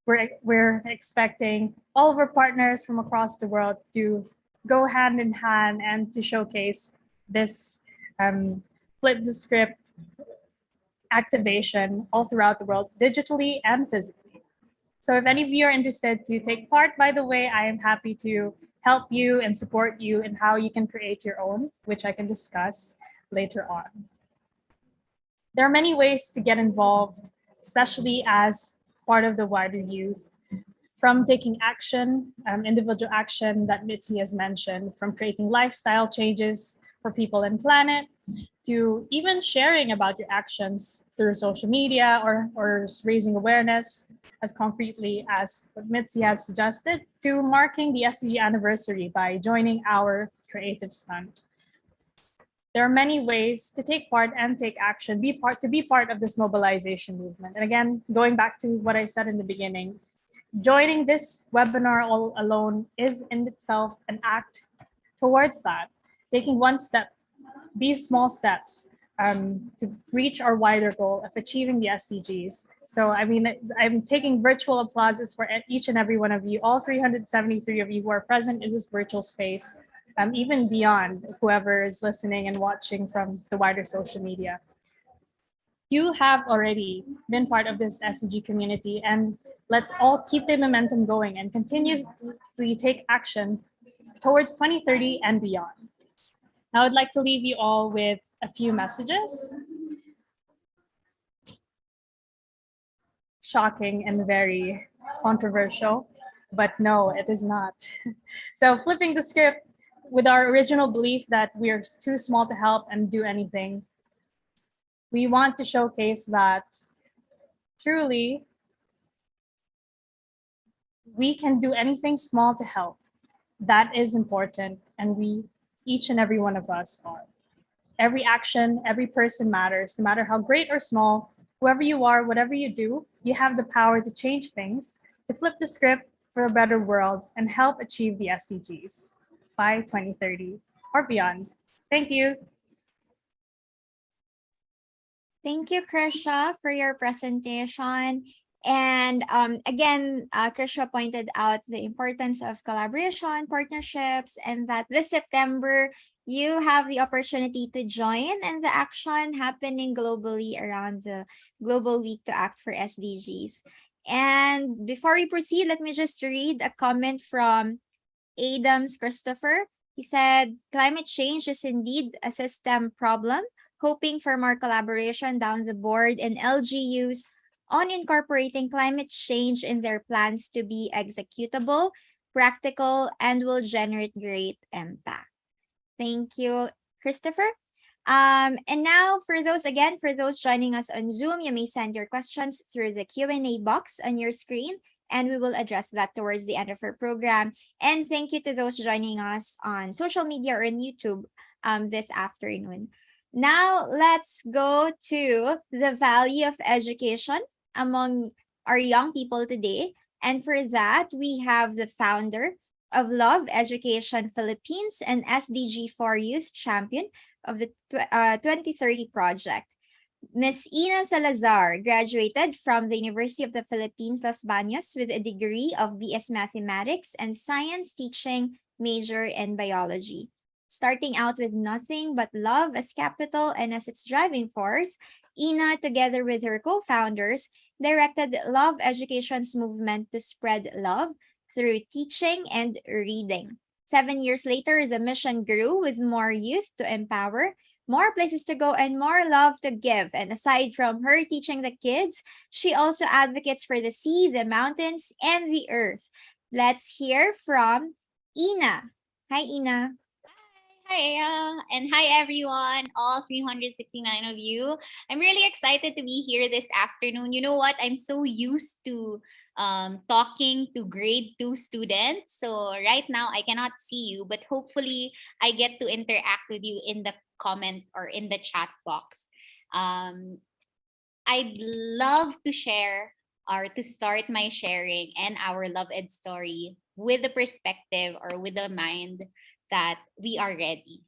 Speaker 14: we're expecting all of our partners from across the world to go hand in hand and to showcase this flip the script activation all throughout the world, digitally and physically. So if any of you are interested to take part, by the way, I am happy to help you and support you in how you can create your own, which I can discuss later on. There are many ways to get involved, especially as part of the wider youth, from taking action, individual action that Mitzi has mentioned, from creating lifestyle changes for people and planet, to even sharing about your actions through social media or raising awareness as concretely as what Mitzi has suggested, to marking the SDG anniversary by joining our creative stunt. There are many ways to take part and take action, to be part of this mobilization movement. And again, going back to what I said in the beginning, joining this webinar all alone is in itself an act towards that, taking one step, these small steps to reach our wider goal of achieving the SDGs. So, I mean, I'm taking virtual applauses for each and every one of you, all 373 of you who are present in this virtual space, even beyond whoever is listening and watching from the wider social media. You have already been part of this SDG community, and let's all keep the momentum going and continuously take action towards 2030 and beyond. Now I'd like to leave you all with a few messages. Shocking and very controversial, but no, it is not. So flipping the script with our original belief that we are too small to help and do anything, we want to showcase that truly we can do anything small to help. That is important, and each and every one of us are. Every action, every person matters, no matter how great or small, whoever you are, whatever you do, you have the power to change things, to flip the script for a better world and help achieve the SDGs by 2030 or beyond. Thank you.
Speaker 12: Thank you, Krisha, for your presentation. And again, Krisha pointed out the importance of collaboration, partnerships, and that this September, you have the opportunity to join in the action happening globally around the Global Week to Act for SDGs. And before we proceed, let me just read a comment from Adams Christopher. He said, climate change is indeed a system problem, hoping for more collaboration down the board in LGUs on incorporating climate change in their plans to be executable, practical, and will generate great impact. Thank you, Christopher. And now for those joining us on Zoom, you may send your questions through the Q&A box on your screen, and we will address that towards the end of our program. And thank you to those joining us on social media or on YouTube this afternoon. Now, let's go to the value of education among our young people today. And for that, we have the founder of Love Education Philippines and SDG 4 Youth Champion of the 2030 Project. Ms. Ina Salazar graduated from the University of the Philippines, Las Bañas with a degree of BS Mathematics and Science Teaching major in Biology. Starting out with nothing but love as capital and as its driving force, Ina, together with her co-founders, directed Love Education's movement to spread love through teaching and reading. 7 years later, the mission grew with more youth to empower, more places to go, and more love to give. And aside from her teaching the kids, she also advocates for the sea, the mountains, and the earth. Let's hear from Ina. Hi, Ina.
Speaker 16: Hi, and hi everyone, all 369 of you. I'm really excited to be here this afternoon. You know what? I'm so used to talking to grade 2 students. So right now I cannot see you, but hopefully I get to interact with you in the comment or in the chat box. I'd love to share or to start my sharing and our Love Ed story with the perspective or with the mind that we are ready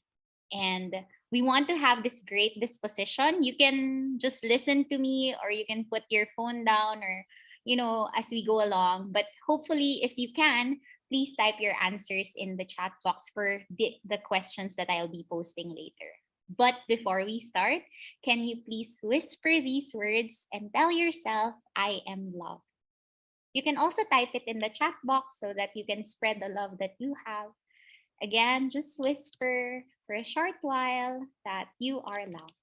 Speaker 16: and we want to have this great disposition. You can just listen to me or you can put your phone down or, as we go along. But hopefully, if you can, please type your answers in the chat box for the questions that I'll be posting later. But before we start, can you please whisper these words and tell yourself, I am loved. You can also type it in the chat box so that you can spread the love that you have. Again, just whisper for a short while that you are loved.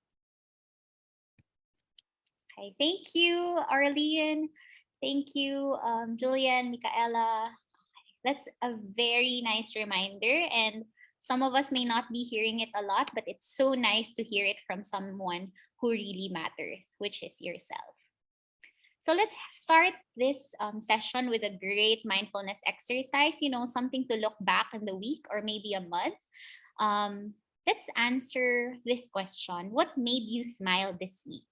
Speaker 16: Okay, thank you, Arlene. Thank you, Julian, Michaela. Okay, that's a very nice reminder. And some of us may not be hearing it a lot, but it's so nice to hear it from someone who really matters, which is yourself. So let's start this session with a great mindfulness exercise, something to look back in the week or maybe a month. Let's answer this question. What made you smile this week?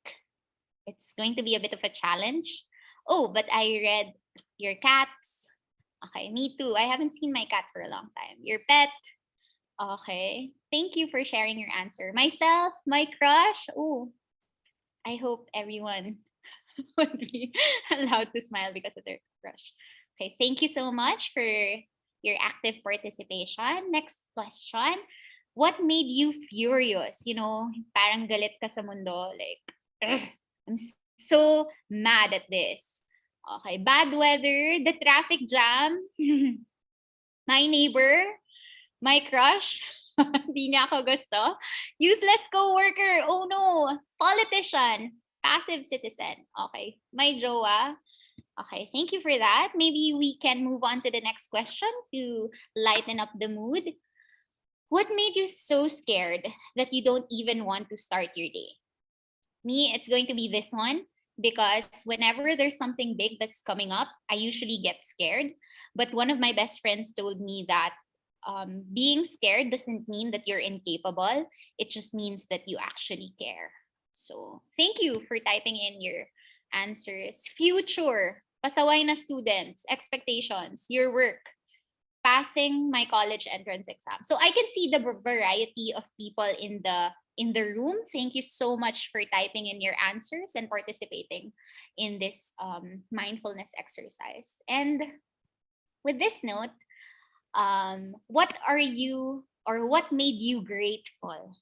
Speaker 16: It's going to be a bit of a challenge. Oh, but I read your cats. Okay, me too. I haven't seen my cat for a long time. Your pet. Okay. Thank you for sharing your answer. Myself, my crush. Oh, I hope everyone would be allowed to smile because of their crush. Okay, thank you so much for your active participation. Next question. What made you furious? Parang galit ka sa mundo. Like, ugh, I'm so mad at this. Okay, bad weather, the traffic jam, my neighbor, my crush, di niya ako gusto, useless coworker, oh no, politician, passive citizen. Okay, my jowa. Okay, thank you for that. Maybe we can move on to the next question to lighten up the mood. What made you so scared that you don't even want to start your day? Me, it's going to be this one, because whenever there's something big that's coming up, I usually get scared. But one of my best friends told me that being scared doesn't mean that you're incapable. It just means that you actually care. So thank you for typing in your answers. Future, pasaway na students, expectations, your work, passing my college entrance exam. So I can see the variety of people in the room. Thank you so much for typing in your answers and participating in this mindfulness exercise. And with this note, what made you grateful?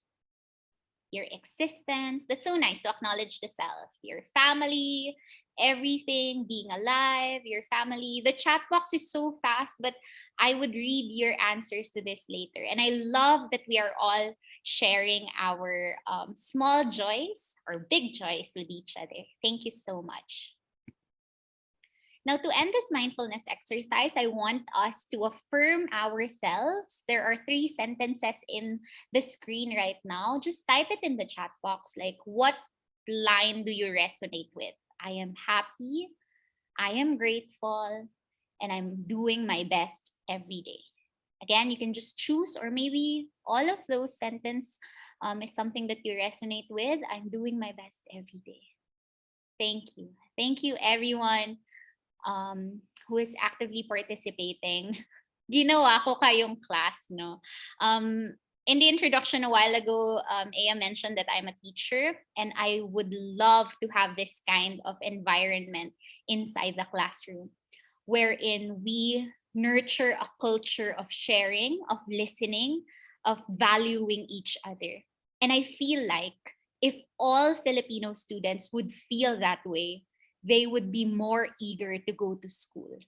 Speaker 16: Your existence. That's so nice to acknowledge the self, your family, everything, being alive, your family. The chat box is so fast, but I would read your answers to this later. And I love that we are all sharing our small joys or big joys with each other. Thank you so much. Now, to end this mindfulness exercise, I want us to affirm ourselves. There are 3 sentences in the screen right now. Just type it in the chat box. Like, what line do you resonate with? I am happy, I am grateful, and I'm doing my best every day. Again, you can just choose, or maybe all of those sentences is something that you resonate with. I'm doing my best every day. Thank you. Thank you, everyone who is actively participating. Ginawa ko kayong class, no? In the introduction a while ago, Aya mentioned that I'm a teacher, and I would love to have this kind of environment inside the classroom, wherein we nurture a culture of sharing, of listening, of valuing each other. And I feel like if all Filipino students would feel that way, they would be more eager to go to school.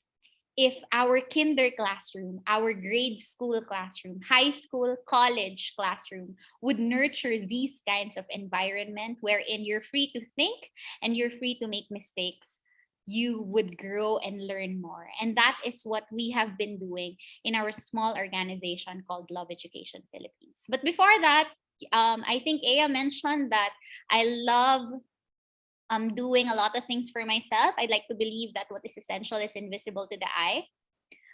Speaker 16: If our kinder classroom, our grade school classroom, high school, college classroom would nurture these kinds of environment wherein you're free to think and you're free to make mistakes, you would grow and learn more. And that is what we have been doing in our small organization called Love Education Philippines. But before that, I think Aya mentioned that I love doing a lot of things for myself. I'd like to believe that what is essential is invisible to the eye.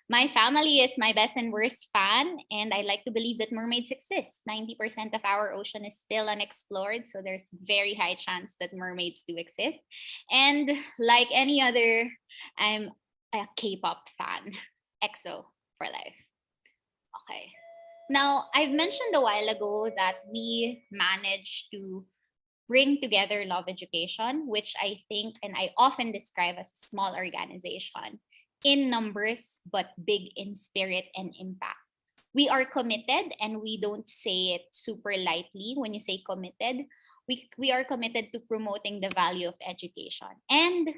Speaker 16: My family is my best and worst fan, and I like to believe that mermaids exist. 90% of our ocean is still unexplored, so there's very high chance that mermaids do exist. And like any other, I'm a K-pop fan. EXO for life. Okay. Now, I've mentioned a while ago that we managed to bring together Love Education, which I think and I often describe as a small organization, in numbers, but big in spirit and impact. We are committed, and we don't say it super lightly when you say committed. We are committed to promoting the value of education. And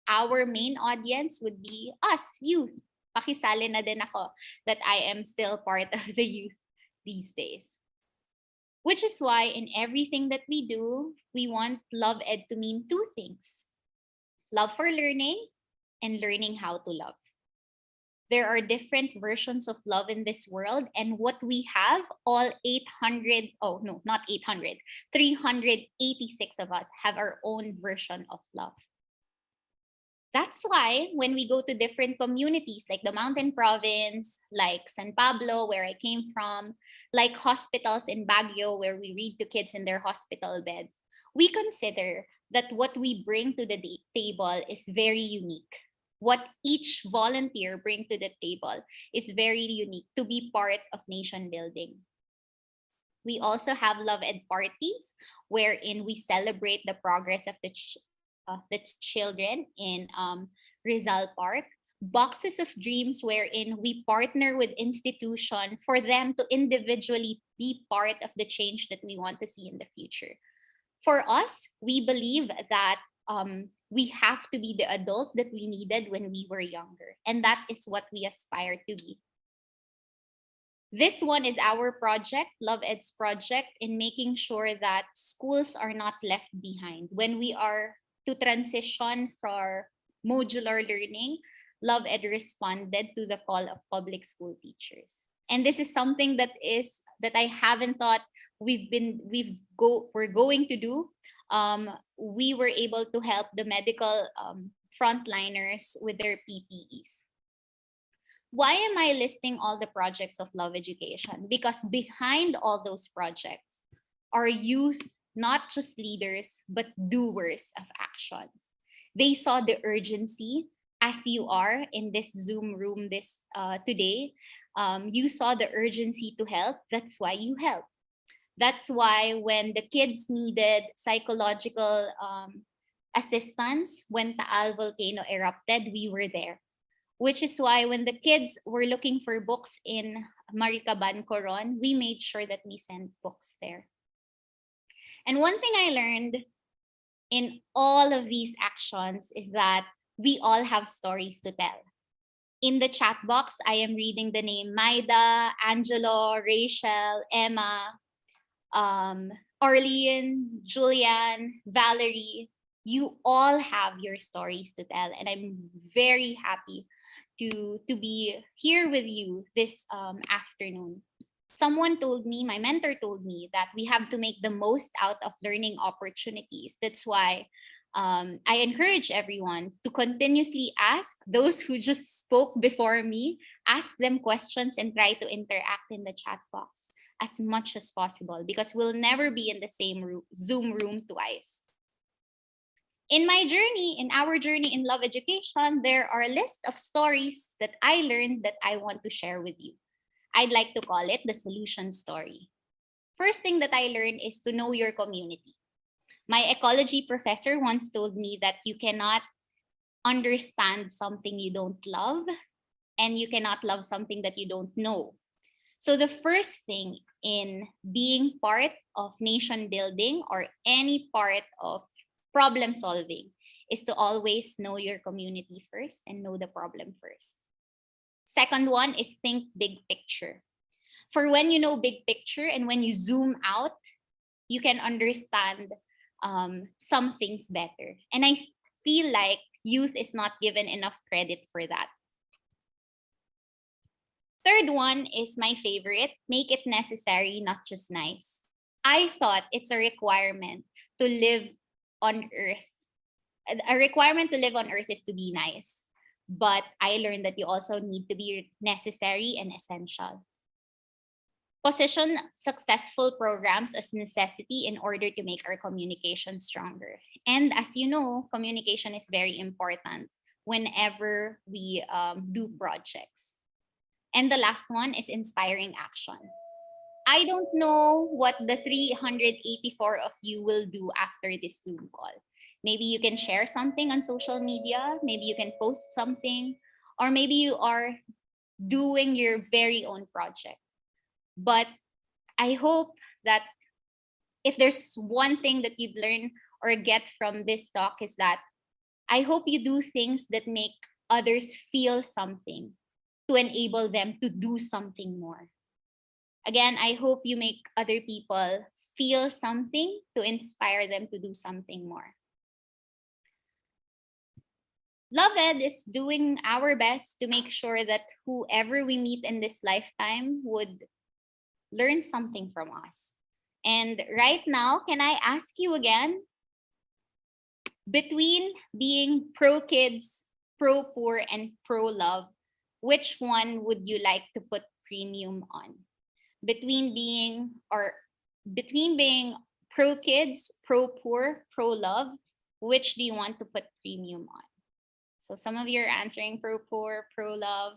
Speaker 16: our main audience would be us, youth. Pakisali na din ako that I am still part of the youth these days. Which is why in everything that we do, we want Love Ed to mean two things: love for learning and learning how to love. There are different versions of love in this world, and what we have, all 800, oh no, not 800, 386 of us have our own version of love. That's why when we go to different communities like the Mountain Province, like San Pablo, where I came from, like hospitals in Baguio, where we read to kids in their hospital beds, we consider that what we bring to the table is very unique. What each volunteer bring to the table is very unique to be part of nation building. We also have Love Ed parties wherein we celebrate the progress of the children in Rizal Park. Boxes of Dreams wherein we partner with institution for them to individually be part of the change that we want to see in the future. For us, we believe that we have to be the adult that we needed when we were younger. And that is what we aspire to be. This one is our project, Love Ed's project, in making sure that schools are not left behind. When we are to transition for modular learning, Love Ed responded to the call of public school teachers. And this is something that I haven't thought we're going to do. We were able to help the medical frontliners with their PPEs. Why am I listing all the projects of Love Education? Because behind all those projects are youth, not just leaders, but doers of actions. They saw the urgency, as you are in this Zoom room today. You saw the urgency to help. That's why you helped. That's why when the kids needed psychological assistance when Taal volcano erupted, we were there. Which is why when the kids were looking for books in Maricaban, Coron, we made sure that we sent books there. And one thing I learned in all of these actions is that we all have stories to tell. In the chat box, I am reading the name Maida, Angelo, Rachel, Emma, Arlene, Julian, Valerie. You all have your stories to tell, and I'm very happy to be here with you this afternoon. Someone told me, my mentor told me, that we have to make the most out of learning opportunities. That's why I encourage everyone to continuously ask those who just spoke before me, ask them questions and try to interact in the chat box as much as possible, because we'll never be in the same Zoom room twice. In our journey in Love Education, there are a list of stories that I learned that I want to share with you. I'd like to call it the solution story. First thing that I learned is to know your community. My ecology professor once told me that you cannot understand something you don't love, and you cannot love something that you don't know. So the first thing in being part of nation building or any part of problem solving is to always know your community first and know the problem first. Second one is think big picture. For when you know big picture and when you zoom out, you can understand some things better. And I feel like youth is not given enough credit for that. Third one is my favorite, make it necessary, not just nice. I thought it's a requirement to live on Earth. A requirement to live on Earth is to be nice. But I learned that you also need to be necessary and essential. Position successful programs as necessity in order to make our communication stronger. And as you know, communication is very important whenever we do projects. And the last one is inspiring action. I don't know what the 384 of you will do after this Zoom call. Maybe you can share something on social media. Maybe you can post something, or maybe you are doing your very own project. But I hope that if there's one thing that you'd learn or get from this talk is that I hope you do things that make others feel something to enable them to do something more. Again, I hope you make other people feel something to inspire them to do something more. LoveEd is doing our best to make sure that whoever we meet in this lifetime would learn something from us. And right now, can I ask you again, between being pro kids, pro poor, and pro love, which one would you like to put premium on? Between being pro kids, pro poor, pro love, which do you want to put premium on? So some of you are answering pro poor, pro love.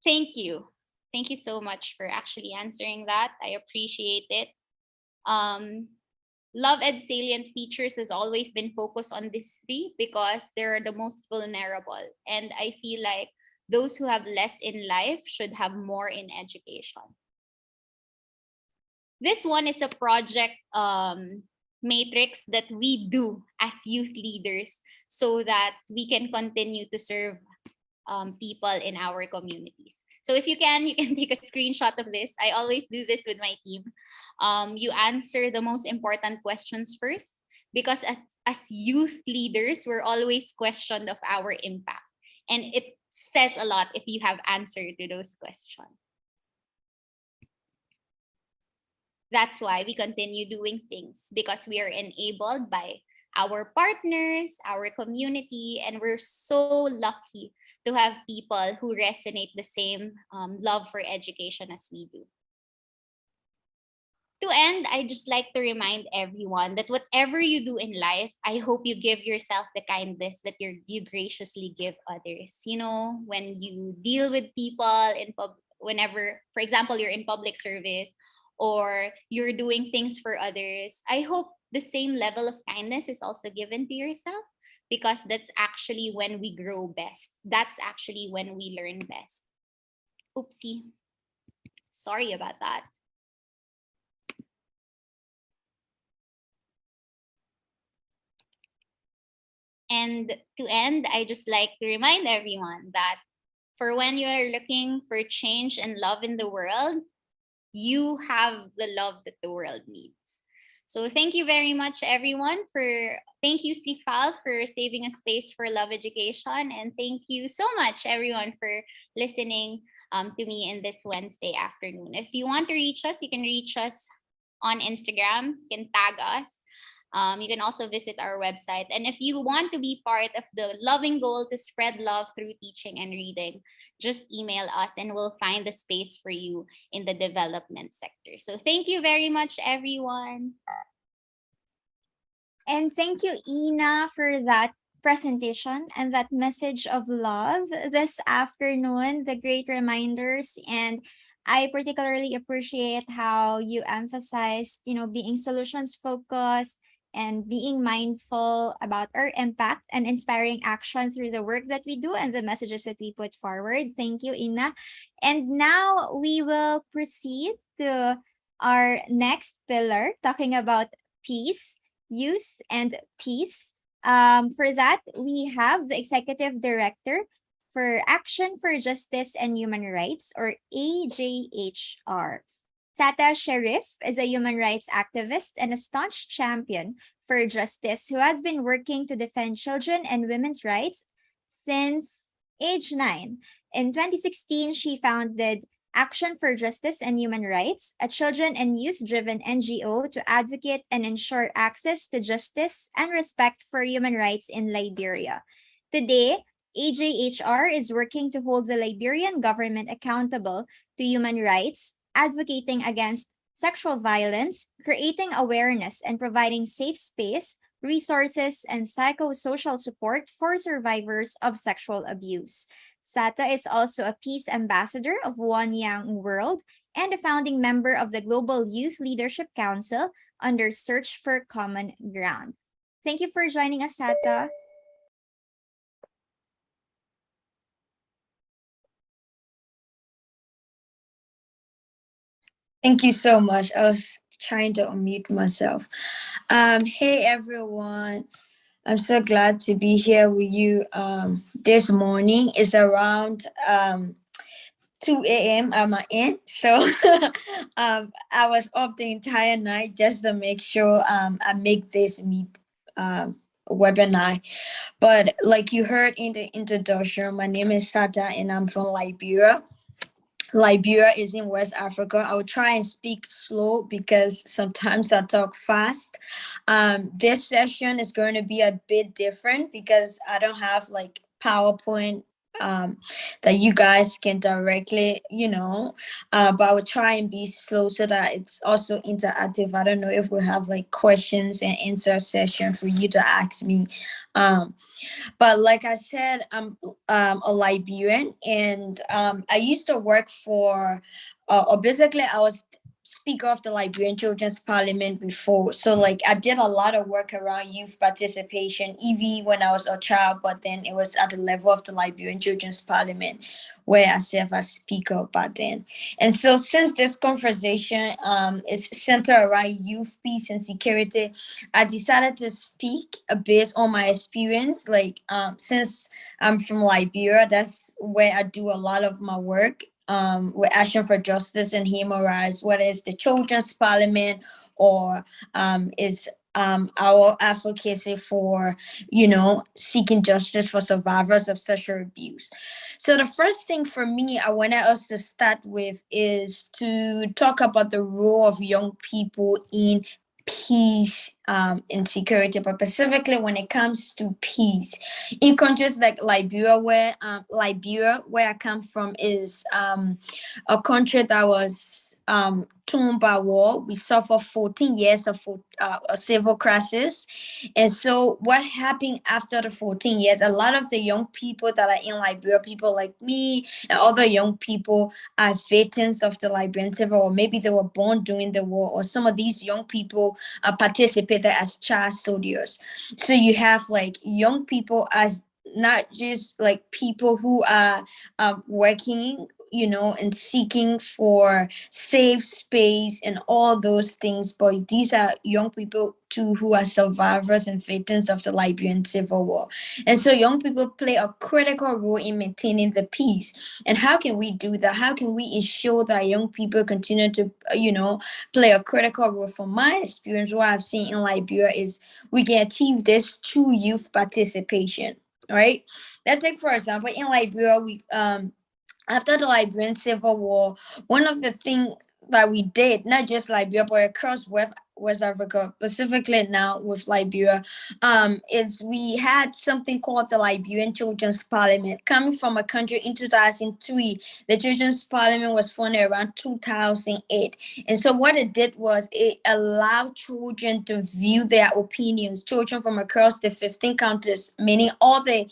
Speaker 16: Thank you. Thank you so much for actually answering that. I appreciate it. LoveEd salient features has always been focused on these three because they're the most vulnerable. And I feel like those who have less in life should have more in education. This one is a project matrix that we do as youth leaders so that we can continue to serve people in our communities. So if you can take a screenshot of this. I always do this with my team. You answer the most important questions first, because as youth leaders, we're always questioned of our impact. And it says a lot if you have answered to those questions. That's why we continue doing things, because we are enabled by our partners, our community, and we're so lucky to have people who resonate the same love for education as we do. To end, I just like to remind everyone that whatever you do in life, I hope you give yourself the kindness that you graciously give others. You know, when you deal with people whenever, for example, you're in public service or you're doing things for others, I hope the same level of kindness is also given to yourself, because that's actually when we grow best. That's actually when we learn best. Oopsie. Sorry about that. And to end, I just like to remind everyone that for when you are looking for change and love in the world, you have the love that the world needs. So thank you very much, everyone. Thank you, CIFAL, for saving a space for love education. And thank you so much, everyone, for listening to me in this Wednesday afternoon. If you want to reach us, you can reach us on Instagram. You can tag us. You can also visit our website. And if you want to be part of the loving goal to spread love through teaching and reading, just email us and we'll find the space for you in the development sector. So thank you very much, everyone.
Speaker 12: And thank you, Ina, for that presentation and that message of love this afternoon, the great reminders. And I particularly appreciate how you emphasized, being solutions focused and being mindful about our impact and inspiring action through the work that we do and the messages that we put forward. Thank you, Ina. And now we will proceed to our next pillar, talking about peace, youth, and peace. For that, we have the Executive Director for Action for Justice and Human Rights, or AJHR. Sata Sharif is a human rights activist and a staunch champion for justice who has been working to defend children and women's rights since age 9. In 2016, she founded Action for Justice and Human Rights, a children and youth-driven NGO to advocate and ensure access to justice and respect for human rights in Liberia. Today, AJHR is working to hold the Liberian government accountable to human rights, advocating against sexual violence, creating awareness, and providing safe space, resources, and psychosocial support for survivors of sexual abuse. Sata is also a peace ambassador of One Young World and a founding member of the Global Youth Leadership Council under Search for Common Ground. Thank you for joining us, Sata.
Speaker 17: Thank you so much. I was trying to unmute myself. Hey everyone. I'm so glad to be here with you this morning. It's around 2 a.m. at my end. So I was up the entire night just to make sure I make this webinar. But like you heard in the introduction, my name is Sata and I'm from Liberia. Liberia is in West Africa. I will try and speak slow because sometimes I talk fast. This session is going to be a bit different because I don't have like PowerPoint that you guys can directly, but I will try and be slow so that it's also interactive. I don't know if we have like questions and answer session for you to ask me. But like I said, I'm a Liberian, and I used to work for, or basically, I was Speaker of the Liberian Children's Parliament before. So, like, I did a lot of work around youth participation, even when I was a child, but then it was at the level of the Liberian Children's Parliament where I served as Speaker back then. And so, since this conversation is centered around youth, peace, and security, I decided to speak based on my experience. Like, since I'm from Liberia, that's where I do a lot of my work with Action for Justice and Human Rights, whether it's the Children's Parliament or is our advocacy for, seeking justice for survivors of sexual abuse. So the first thing for me I wanted us to start with is to talk about the role of young people in peace and security, but specifically when it comes to peace in countries like Liberia, where I come from, is a country that was torn by war. We suffered 14 years of a civil crisis, and so what happened after the 14 years? A lot of the young people that are in Liberia, people like me and other young people, are veterans of the Liberian Civil War. Maybe they were born during the war, or some of these young people participated as child soldiers. So you have like young people as not just like people who are working, and seeking for safe space and all those things, but these are young people too who are survivors and victims of the Liberian Civil War. And so young people play a critical role in maintaining the peace. And how can we do that? How can we ensure that young people continue to, play a critical role? From my experience, what I've seen in Liberia is we can achieve this through youth participation, right? Let's take, for example, in Liberia, we after the Liberian Civil War, one of the things that we did, not just Liberia, but across West Africa, specifically now with Liberia, is we had something called the Liberian Children's Parliament. Coming from a country in 2003, the Children's Parliament was funded around 2008. And so what it did was it allowed children to view their opinions, children from across the 15 countries, meaning all the,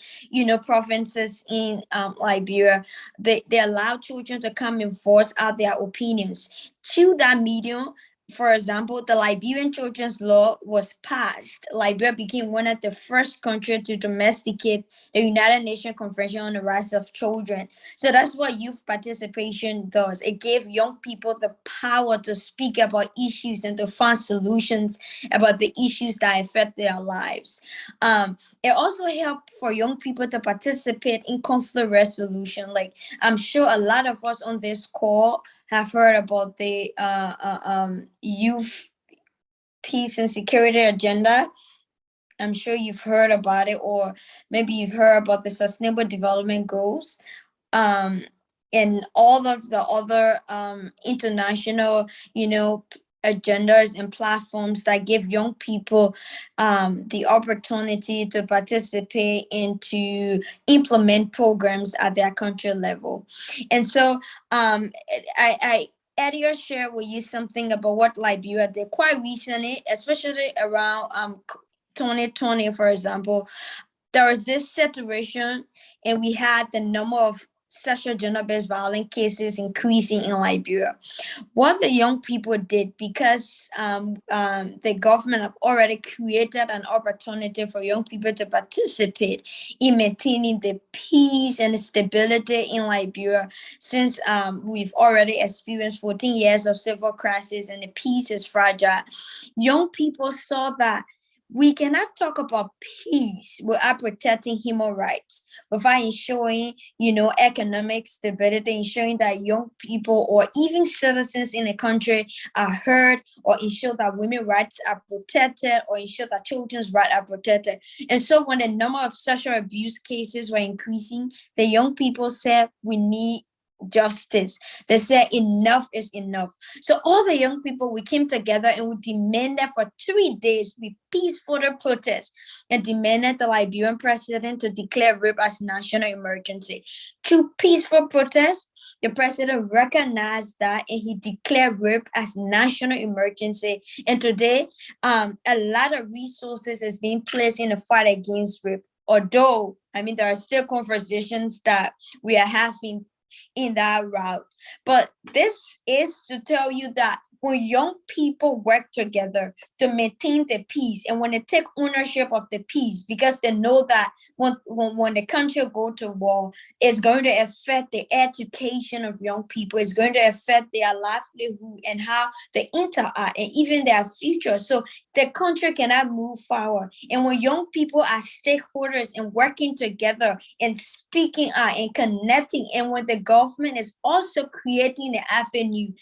Speaker 17: provinces in Liberia. They allow children to come and voice out their opinions. Through that medium, for example, the Liberian Children's Law was passed. Liberia became one of the first countries to domesticate the United Nations Convention on the Rights of Children. So that's what youth participation does. It gave young people the power to speak about issues and to find solutions about the issues that affect their lives. It also helped for young people to participate in conflict resolution. Like, I'm sure a lot of us on this call have heard about the youth peace and security agenda. I'm sure you've heard about it, or maybe you've heard about the Sustainable Development Goals. And all of the other international, agendas and platforms that give young people the opportunity to participate and to implement programs at their country level. And so I earlier shared with you something about what Liberia did quite recently, especially around 2020, for example. There was this situation, and we had the number of sexual gender-based violence cases increasing in Liberia. What the young people did, because the government have already created an opportunity for young people to participate in maintaining the peace and stability in Liberia, since we've already experienced 14 years of civil crisis and the peace is fragile. Young people saw that we cannot talk about peace without protecting human rights, without ensuring, economic stability, ensuring that young people or even citizens in the country are heard, or ensure that women's rights are protected, or ensure that children's rights are protected. And so when the number of sexual abuse cases were increasing, the young people said, we need justice. They said enough is enough. So all the young people, we came together and we demanded for 3 days, we peaceful protest, and demanded the Liberian president to declare rape as national emergency. Through peaceful protest, the president recognized that and he declared rape as national emergency. And today, a lot of resources is being placed in the fight against rape. Although, there are still conversations that we are having in that route. But this is to tell you that when young people work together to maintain the peace, and when they take ownership of the peace, because they know that when the country go to war, it's going to affect the education of young people, it's going to affect their livelihood and how they interact and even their future. So the country cannot move forward. And when young people are stakeholders and working together and speaking out and connecting, and when the government is also creating the avenue,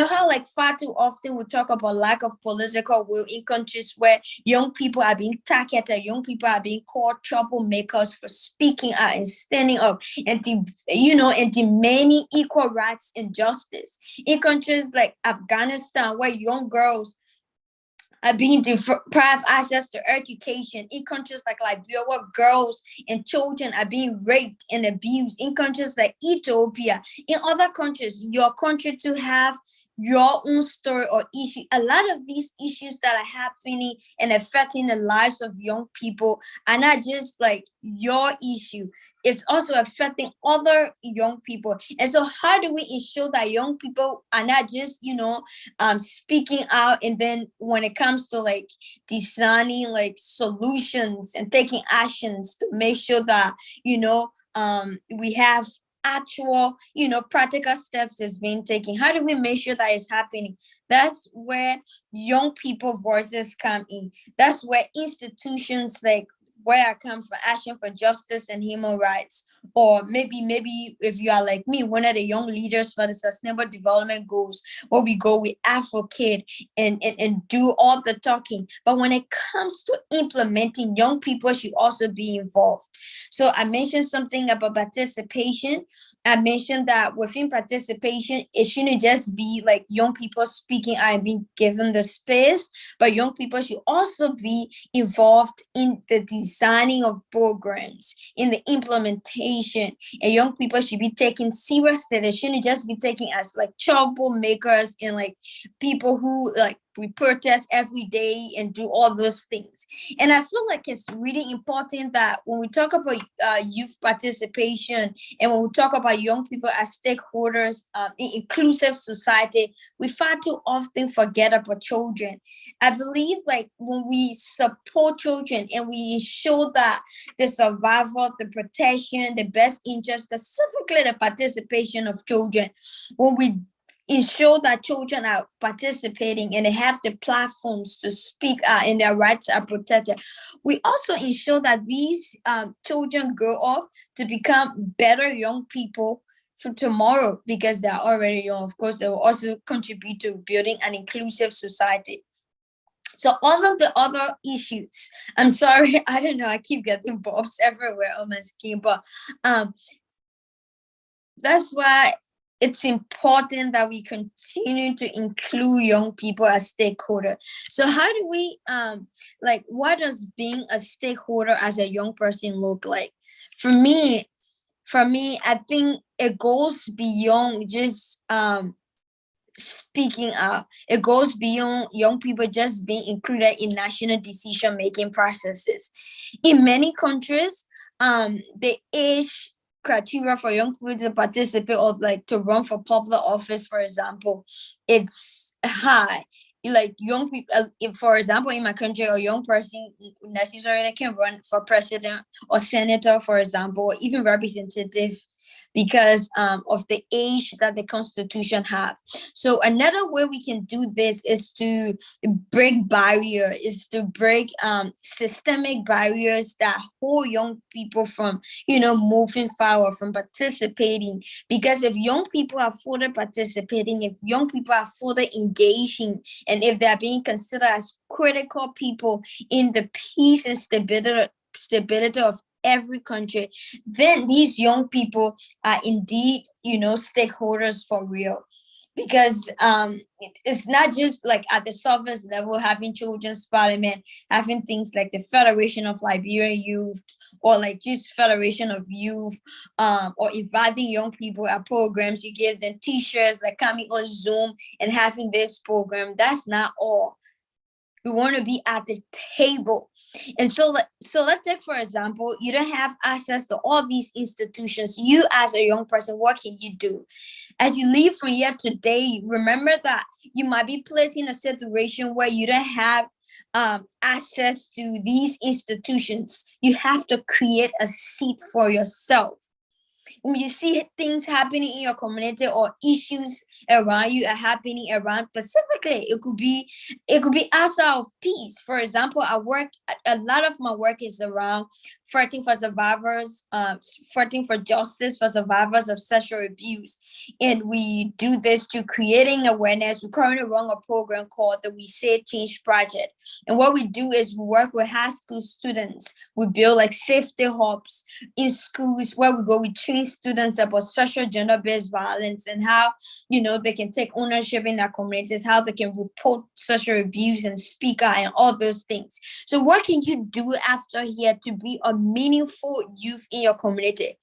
Speaker 17: how far too often we talk about lack of political will in countries where young people are being targeted, young people are being called troublemakers for speaking out and standing up and demanding equal rights and justice. In countries like Afghanistan, where young girls are being deprived access to education, in countries like Liberia, where girls and children are being raped and abused, in countries like Ethiopia, in other countries, your country to have your own story or issue. A lot of these issues that are happening and affecting the lives of young people are not just your issue. It's also affecting other young people. And so how do we ensure that young people are not just, speaking out, and then when it comes to designing solutions and taking actions to make sure that, we have actual, practical steps is being taken? How do we make sure that it's happening? That's where young people voices come in. That's where institutions where I come from, Action for Justice and Human Rights, or maybe if you are like me, one of the young leaders for the Sustainable Development Goals, where we advocate and do all the talking. But when it comes to implementing, young people should also be involved. So I mentioned something about participation. I mentioned that within participation, it shouldn't just be young people speaking out and being given the space, but young people should also be involved in the designing of programs, in the implementation, and young people should be taken seriously. They shouldn't just be taken as troublemakers and people who we protest every day and do all those things. And I feel it's really important that when we talk about youth participation, and when we talk about young people as stakeholders in inclusive society, we far too often forget about children. I believe when we support children and we ensure that the survival, the protection, the best interest, specifically the participation of children, when we ensure that children are participating and they have the platforms to speak out and their rights are protected, we also ensure that these children grow up to become better young people for tomorrow, because they are already young. Of course, they will also contribute to building an inclusive society. So all of the other issues, I'm sorry, I don't know, I keep getting bobs everywhere on my skin, but that's why it's important that we continue to include young people as stakeholders. So how do we, what does being a stakeholder as a young person look like? For me, I think it goes beyond just speaking out. It goes beyond young people just being included in national decision-making processes. In many countries, the age criteria for young people to participate or like to run for public office, for example, it's high. Like young people, if, for example, in my country, a young person necessarily can run for president or senator, for example, or even representative, because of the age that the constitution have. So another way we can do this is to break barrier, is to break systemic barriers that hold young people from, moving forward, from participating. Because if young people are further participating, if young people are further engaging, and if they're being considered as critical people in the peace and stability of every country, then these young people are indeed, stakeholders for real. Because it's not just like at the surface level, having children's parliament, having things like the Federation of Liberian Youth, or like just Federation of Youth, or inviting young people at programs. You give them t-shirts, like coming on Zoom and having this program. That's not all. We want to be at the table. And so let's take, for example, you don't have access to all these institutions. You as a young person, what can you do? As you leave from here today, remember that you might be placed in a situation where you don't have access to these institutions. You have to create a seat for yourself. When you see things happening in your community or issues around you are happening around, specifically, it could be outside of peace. For example, I work, a lot of my work is around fighting for survivors, fighting for justice for survivors of sexual abuse. And we do this through creating awareness. We currently run a program called the We Say Change Project. And what we do is we work with high school students. We build like safety hubs in schools where we train students about social gender-based violence and how, they can take ownership in their communities, how they can report sexual abuse and speak out and all those things. So what can you do after here to be a meaningful youth in your community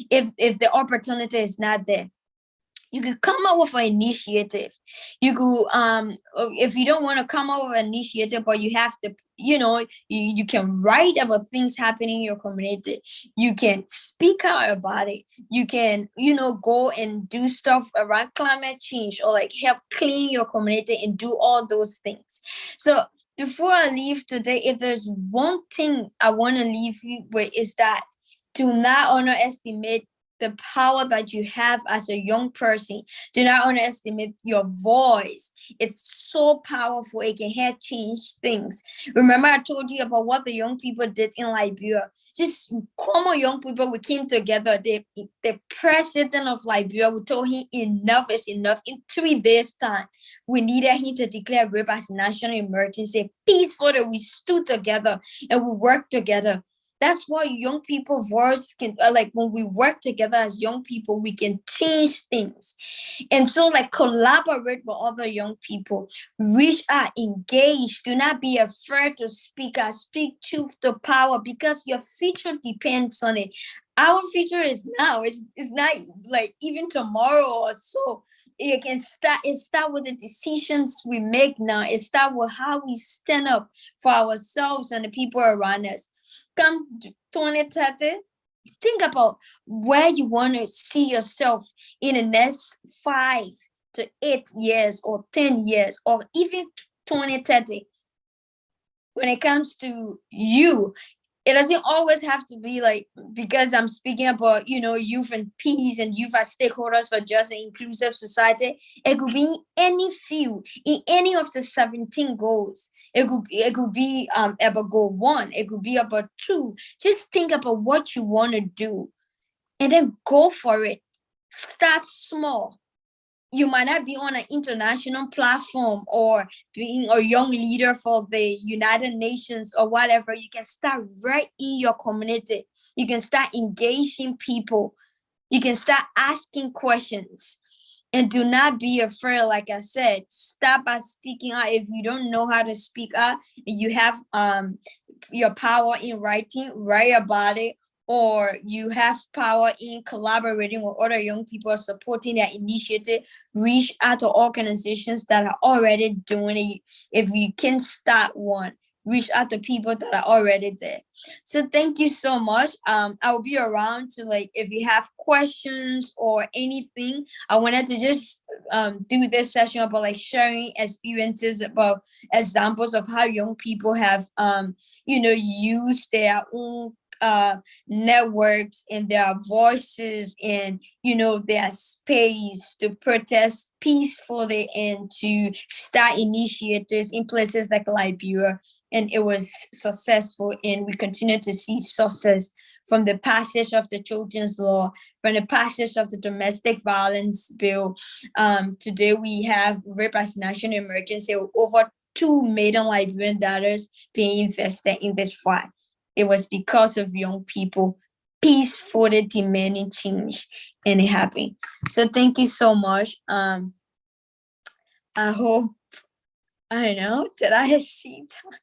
Speaker 17: if the opportunity is not there? You could come up with an initiative. You could, if you don't want to come up with an initiative, but you have to, you can write about things happening in your community. You can speak out about it. You can, go and do stuff around climate change or like help clean your community and do all those things. So before I leave today, if there's one thing I want to leave you with, is that do not underestimate the power that you have as a young person. Do not underestimate your voice. It's so powerful. It can help change things. Remember, I told you about what the young people did in Liberia. Just common young people, we came together. The president of Liberia, we told him enough is enough. In 3 days' time, we needed him to declare rape as a national emergency. Peacefully, we stood together and we worked together. That's why young people voice can, like when we work together as young people, we can change things. And so like collaborate with other young people, reach out, engage. Do not be afraid to speak out, speak truth to power, because your future depends on it. Our future is now. It's not like even tomorrow or so. It start with the decisions we make now. It start with how we stand up for ourselves and the people around us. Come 2030, think about where you want to see yourself in the next 5 to 8 years or 10 years or even 2030. When it comes to you, it doesn't always have to be like, because I'm speaking about, youth and peace and youth as stakeholders for just an inclusive society. It could be in any field, in any of the 17 goals. It could be about goal 1. It could be about 2. Just think about what you want to do and then go for it. Start small. You might not be on an international platform or being a young leader for the United Nations or whatever. You can start right in your community. You can start engaging people. You can start asking questions. And do not be afraid, like I said. Start by speaking out. If you don't know how to speak out, you have your power in writing, write about it. Or you have power in collaborating with other young people, supporting their initiative, reach out to organizations that are already doing it. If you can start one, reach out to people that are already there. So thank you so much. I'll be around to, like, if you have questions or anything. I wanted to just do this session about like sharing experiences, about examples of how young people have used their own networks and their voices and their space to protest peacefully and to start initiatives in places like Liberia, and it was successful, and we continue to see success from the passage of the Children's Law, from the passage of the Domestic Violence Bill. Today we have rape as national emergency, over $2 million Liberian dollars being invested in this fight. It was because of young people peacefully demanding change, and it happened. So thank you so much. I hope, I don't know, did I see time?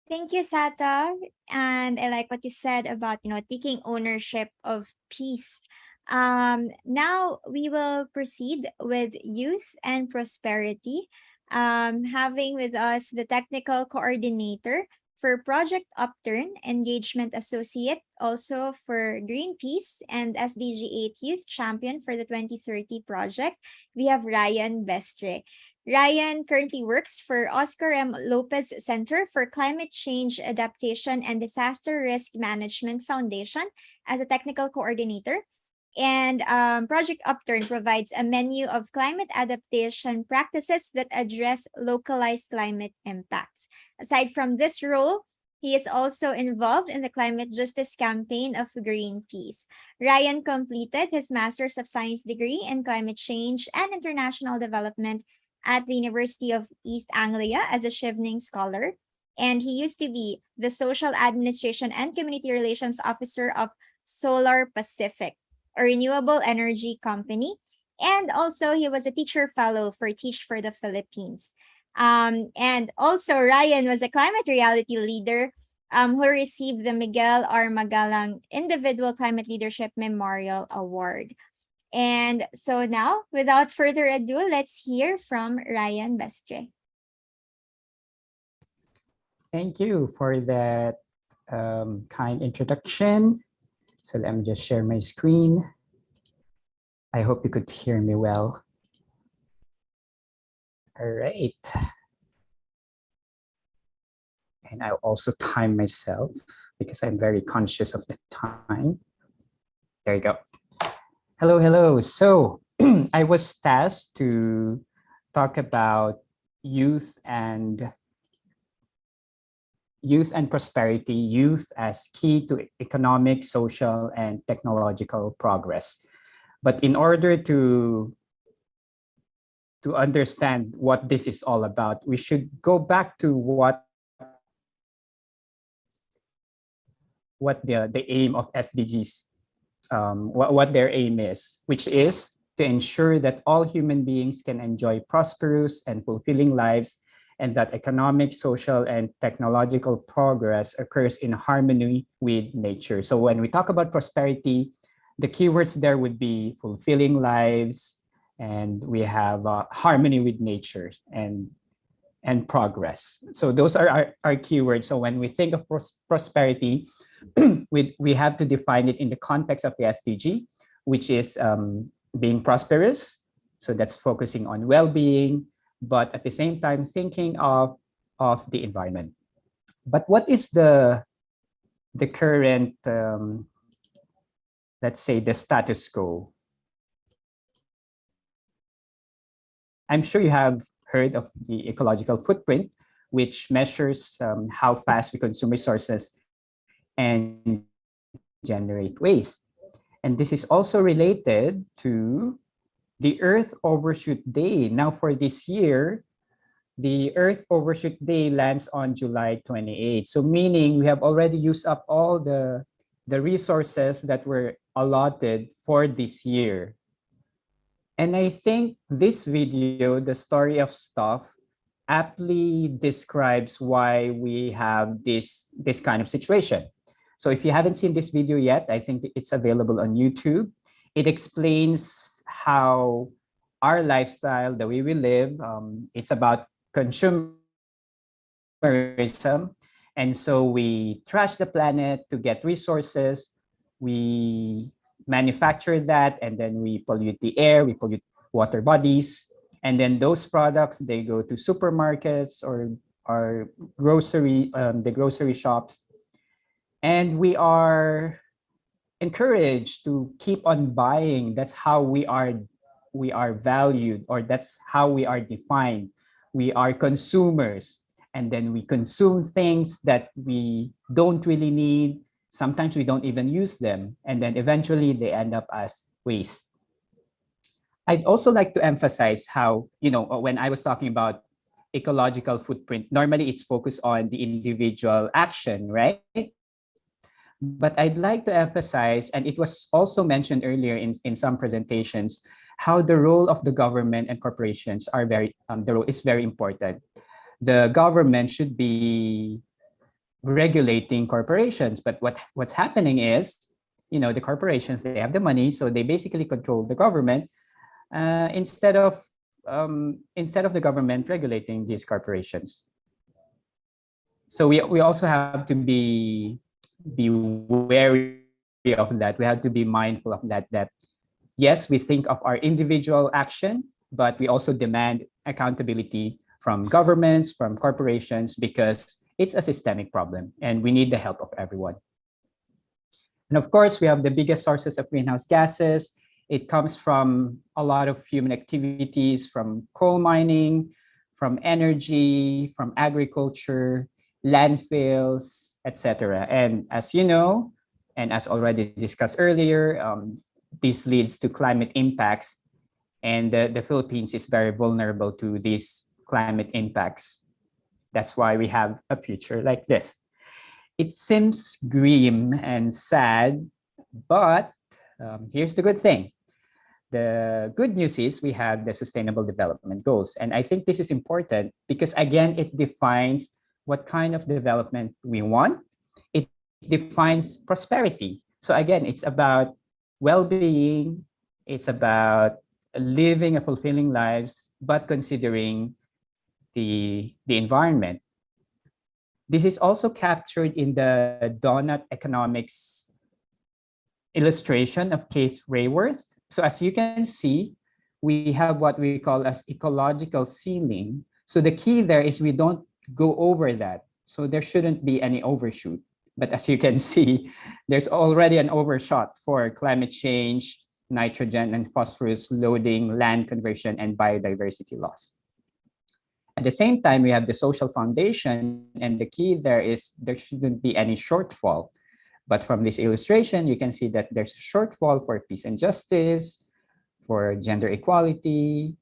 Speaker 12: Thank you, Sata. And I like what you said about, taking ownership of peace. Now we will proceed with youth and prosperity. Having with us the technical coordinator for Project Upturn, engagement associate also for Greenpeace, and SDG 8 Youth Champion for the 2030 project. We have Ryan Bestre. Ryan currently works for Oscar M. Lopez Center for Climate Change Adaptation and Disaster Risk Management Foundation as a technical coordinator. And Project Upturn provides a menu of climate adaptation practices that address localized climate impacts. Aside from this role, he is also involved in the climate justice campaign of Greenpeace. Ryan completed his Master's of Science degree in Climate Change and International Development at the University of East Anglia as a Chevening Scholar. And he used to be the Social Administration and Community Relations Officer of Solar Pacific, a renewable energy company. And also he was a teacher fellow for Teach for the Philippines. And also Ryan was a climate reality leader who received the Miguel R. Magalang Individual Climate Leadership Memorial Award. And so now, without further ado, let's hear from Ryan Bestre.
Speaker 18: Thank you for that kind introduction. So let me just share my screen. I hope you could hear me well. All right. And I'll also time myself because I'm very conscious of the time. There you go. Hello, hello. So I was tasked to talk about youth and prosperity, youth as key to economic, social, and technological progress. But in order to understand what this is all about, we should go back to what the aim of SDGs, what their aim is, which is to ensure that all human beings can enjoy prosperous and fulfilling lives, and that economic, social, and technological progress occurs in harmony with nature. So when we talk about prosperity, the keywords there would be fulfilling lives, and we have harmony with nature and progress. So those are our keywords. So when we think of prosperity, we have to define it in the context of the SDG, which is being prosperous. So that's focusing on well-being, but at the same time thinking of the environment. But what is the current, let's say, the status quo? I'm sure you have heard of the ecological footprint, which measures how fast we consume resources and generate waste. And this is also related to the Earth Overshoot Day. Now for this year, the Earth Overshoot Day lands on July 28. So meaning we have already used up all the resources that were allotted for this year. And I think this video, The Story of Stuff, aptly describes why we have this kind of situation. So if you haven't seen this video yet, I think it's available on YouTube. It explains how our lifestyle, the way we live, it's about consumerism, consumerism. And so we trash the planet to get resources. We manufacture that, and then we pollute the air, we pollute water bodies. And then those products, they go to supermarkets or the grocery shops. And we are encouraged to keep on buying. That's how we are valued, or that's how we are defined. We are consumers, and then we consume things that we don't really need. Sometimes we don't even use them, and then eventually they end up as waste. I'd also like to emphasize how, when I was talking about ecological footprint, normally it's focused on the individual action, right? But I'd like to emphasize, and it was also mentioned earlier in some presentations, how the role of the government and corporations the role is very important. The government should be regulating corporations, but what's happening is, the corporations, they have the money, so they basically control the government instead of the government regulating these corporations. So we also have to be wary of that. We have to be mindful of that yes, we think of our individual action, but we also demand accountability from governments, from corporations, because it's a systemic problem and we need the help of everyone. And of course, we have the biggest sources of greenhouse gases. It comes from a lot of human activities, from coal mining, from energy, from agriculture, landfills, etc. And as you know, and as already discussed earlier, this leads to climate impacts, and the Philippines is very vulnerable to these climate impacts. That's why we have a future like this. It seems grim and sad, but here's the good thing. The good news is we have the Sustainable Development Goals. And I think this is important because, again, it defines what kind of development we want. It defines prosperity. So again, it's about well-being. It's about living a fulfilling lives, but considering the environment. This is also captured in the donut economics illustration of Keith Rayworth. So as you can see, we have what we call as ecological ceiling. So the key there is we don't go over that. So there shouldn't be any overshoot. But as you can see, there's already an overshot for climate change, nitrogen and phosphorus loading, land conversion, and biodiversity loss. At the same time, we have the social foundation, and the key there is there shouldn't be any shortfall. But from this illustration, you can see that there's a shortfall for peace and justice, for gender equality,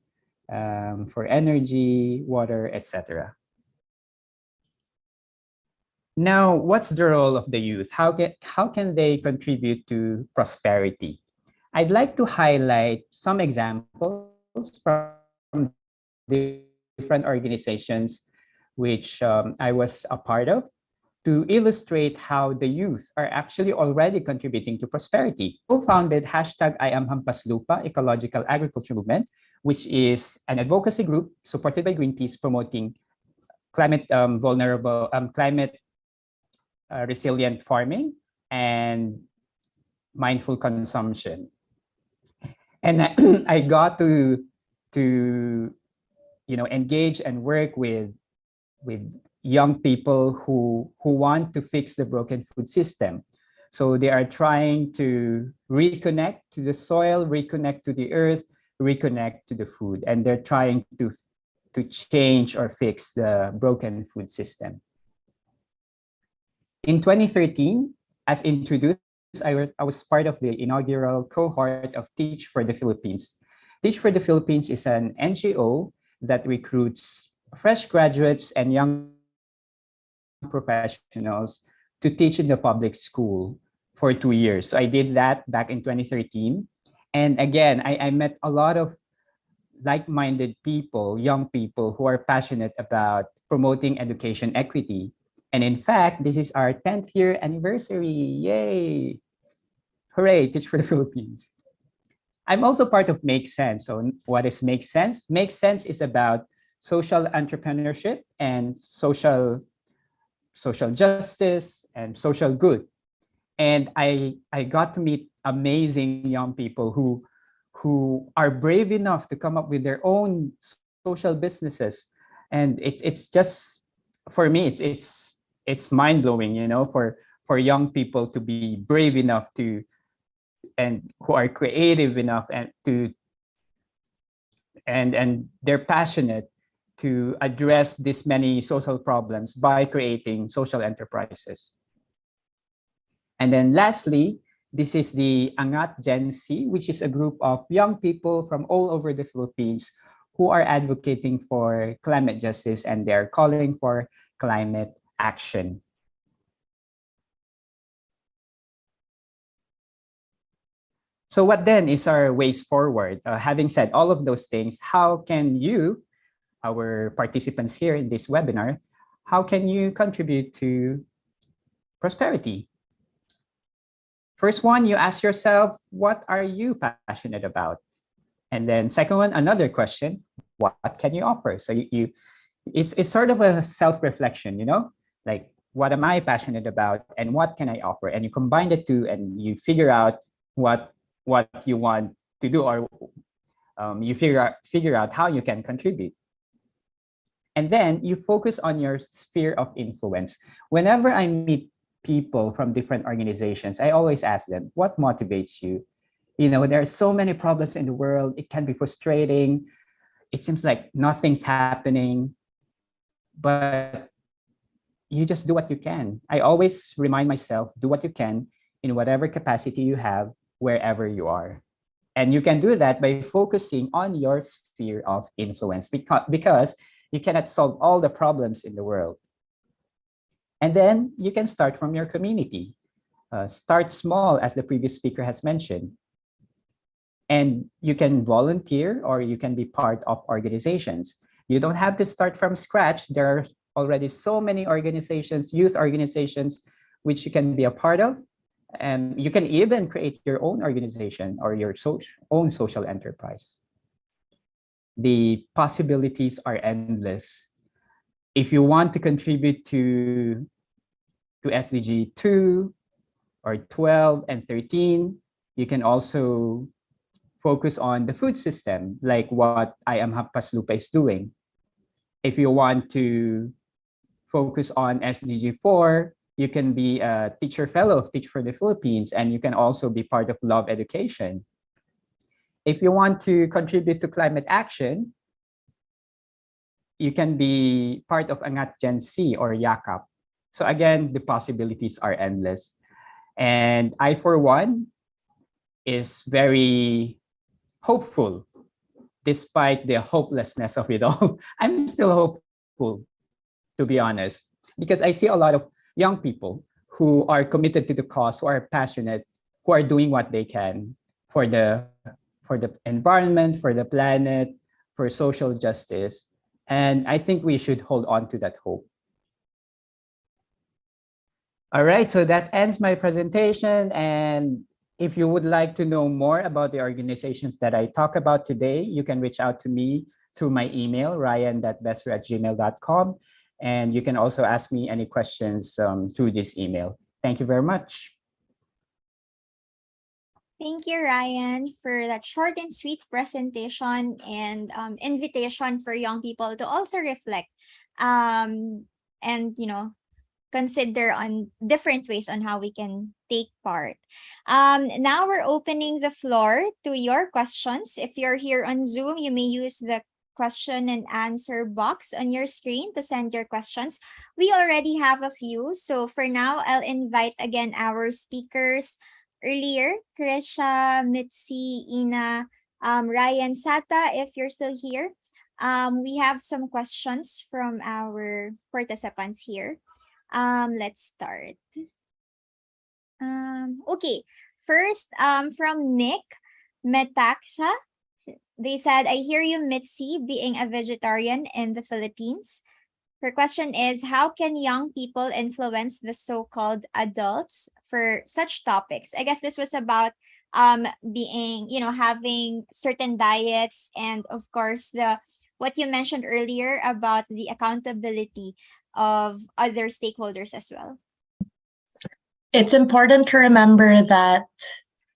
Speaker 18: for energy, water, etc. Now, what's the role of the youth? How can they contribute to prosperity? I'd like to highlight some examples from different organizations which I was a part of, to illustrate how the youth are actually already contributing to prosperity. Co-founded #IamHampasLupa Ecological Agriculture Movement, which is an advocacy group supported by Greenpeace promoting climate resilient farming and mindful consumption. And I got to engage and work with young people who want to fix the broken food system. So they are trying to reconnect to the soil, reconnect to the earth, reconnect to the food, and they're trying to change or fix the broken food system. In 2013, as introduced, I was part of the inaugural cohort of Teach for the Philippines. Teach for the Philippines is an NGO that recruits fresh graduates and young professionals to teach in the public school for 2 years. So I did that back in 2013. And again, I met a lot of like-minded people, young people who are passionate about promoting education equity. And in fact, this is our 10th year anniversary. Yay! Hooray, Teach for the Philippines. I'm also part of Make Sense. So what is Make Sense? Make Sense is about social entrepreneurship, and social justice and social good. And I got to meet amazing young people who are brave enough to come up with their own social businesses. And it's just, for me, it's mind-blowing, you know, for young people to be brave enough to, and who are creative enough and to, and they're passionate to address these many social problems by creating social enterprises. And then lastly, this is the Angat Gen Z, which is a group of young people from all over the Philippines who are advocating for climate justice, and they're calling for climate action. So what then is our ways forward? Having said all of those things, how can you, our participants here in this webinar, how can you contribute to prosperity? First one, you ask yourself, what are you passionate about? And then second one, another question, what can you offer? So it's sort of a self-reflection, you know, like, what am I passionate about and what can I offer? And you combine the two and you figure out what you want to do, or you figure out how you can contribute. And then you focus on your sphere of influence. Whenever I meet people from different organizations, I always ask them, what motivates you? You know, there are so many problems in the world. It can be frustrating. It seems like nothing's happening, but you just do what you can. I always remind myself, do what you can in whatever capacity you have, wherever you are. And you can do that by focusing on your sphere of influence, because you cannot solve all the problems in the world. And then you can start from your community. Start small, as the previous speaker has mentioned. And you can volunteer, or you can be part of organizations. You don't have to start from scratch. There are already so many organizations, youth organizations, which you can be a part of. And you can even create your own organization or your own social enterprise. The possibilities are endless. If you want to contribute to SDG 2 or 12 and 13, you can also focus on the food system, like what I Am Hampas Lupa is doing. If you want to focus on SDG 4, you can be a teacher fellow of Teach for the Philippines, and you can also be part of Love Education. If you want to contribute to climate action, you can be part of Angat Gen Z or YAKAP. So again, the possibilities are endless. And I, for one, is very hopeful, despite the hopelessness of it all. I'm still hopeful, to be honest, because I see a lot of young people who are committed to the cause, who are passionate, who are doing what they can for the environment, for the planet, for social justice. And I think we should hold on to that hope. All right, so that ends my presentation. And if you would like to know more about the organizations that I talk about today, you can reach out to me through my email, ryan.besser@gmail.com. And you can also ask me any questions through this email. Thank you very much.
Speaker 12: Thank you, Ryan, for that short and sweet presentation and invitation for young people to also reflect and, you know, consider on different ways on how we can take part. Now we're opening the floor to your questions. If you're here on Zoom, you may use the question and answer box on your screen to send your questions. We already have a few. So for now, I'll invite again our speakers earlier, Krisha, Mitzi, Ina, Ryan, Sata, if you're still here. We have some questions from our participants here. Let's start. Okay, first, from Nick Metaxa, they said, I hear you, Mitzi, being a vegetarian in the Philippines. Her question is, how can young people influence the so-called adults for such topics? I guess this was about being, you know, having certain diets, and of course the what you mentioned earlier about the accountability of other stakeholders as well?
Speaker 15: It's important to remember that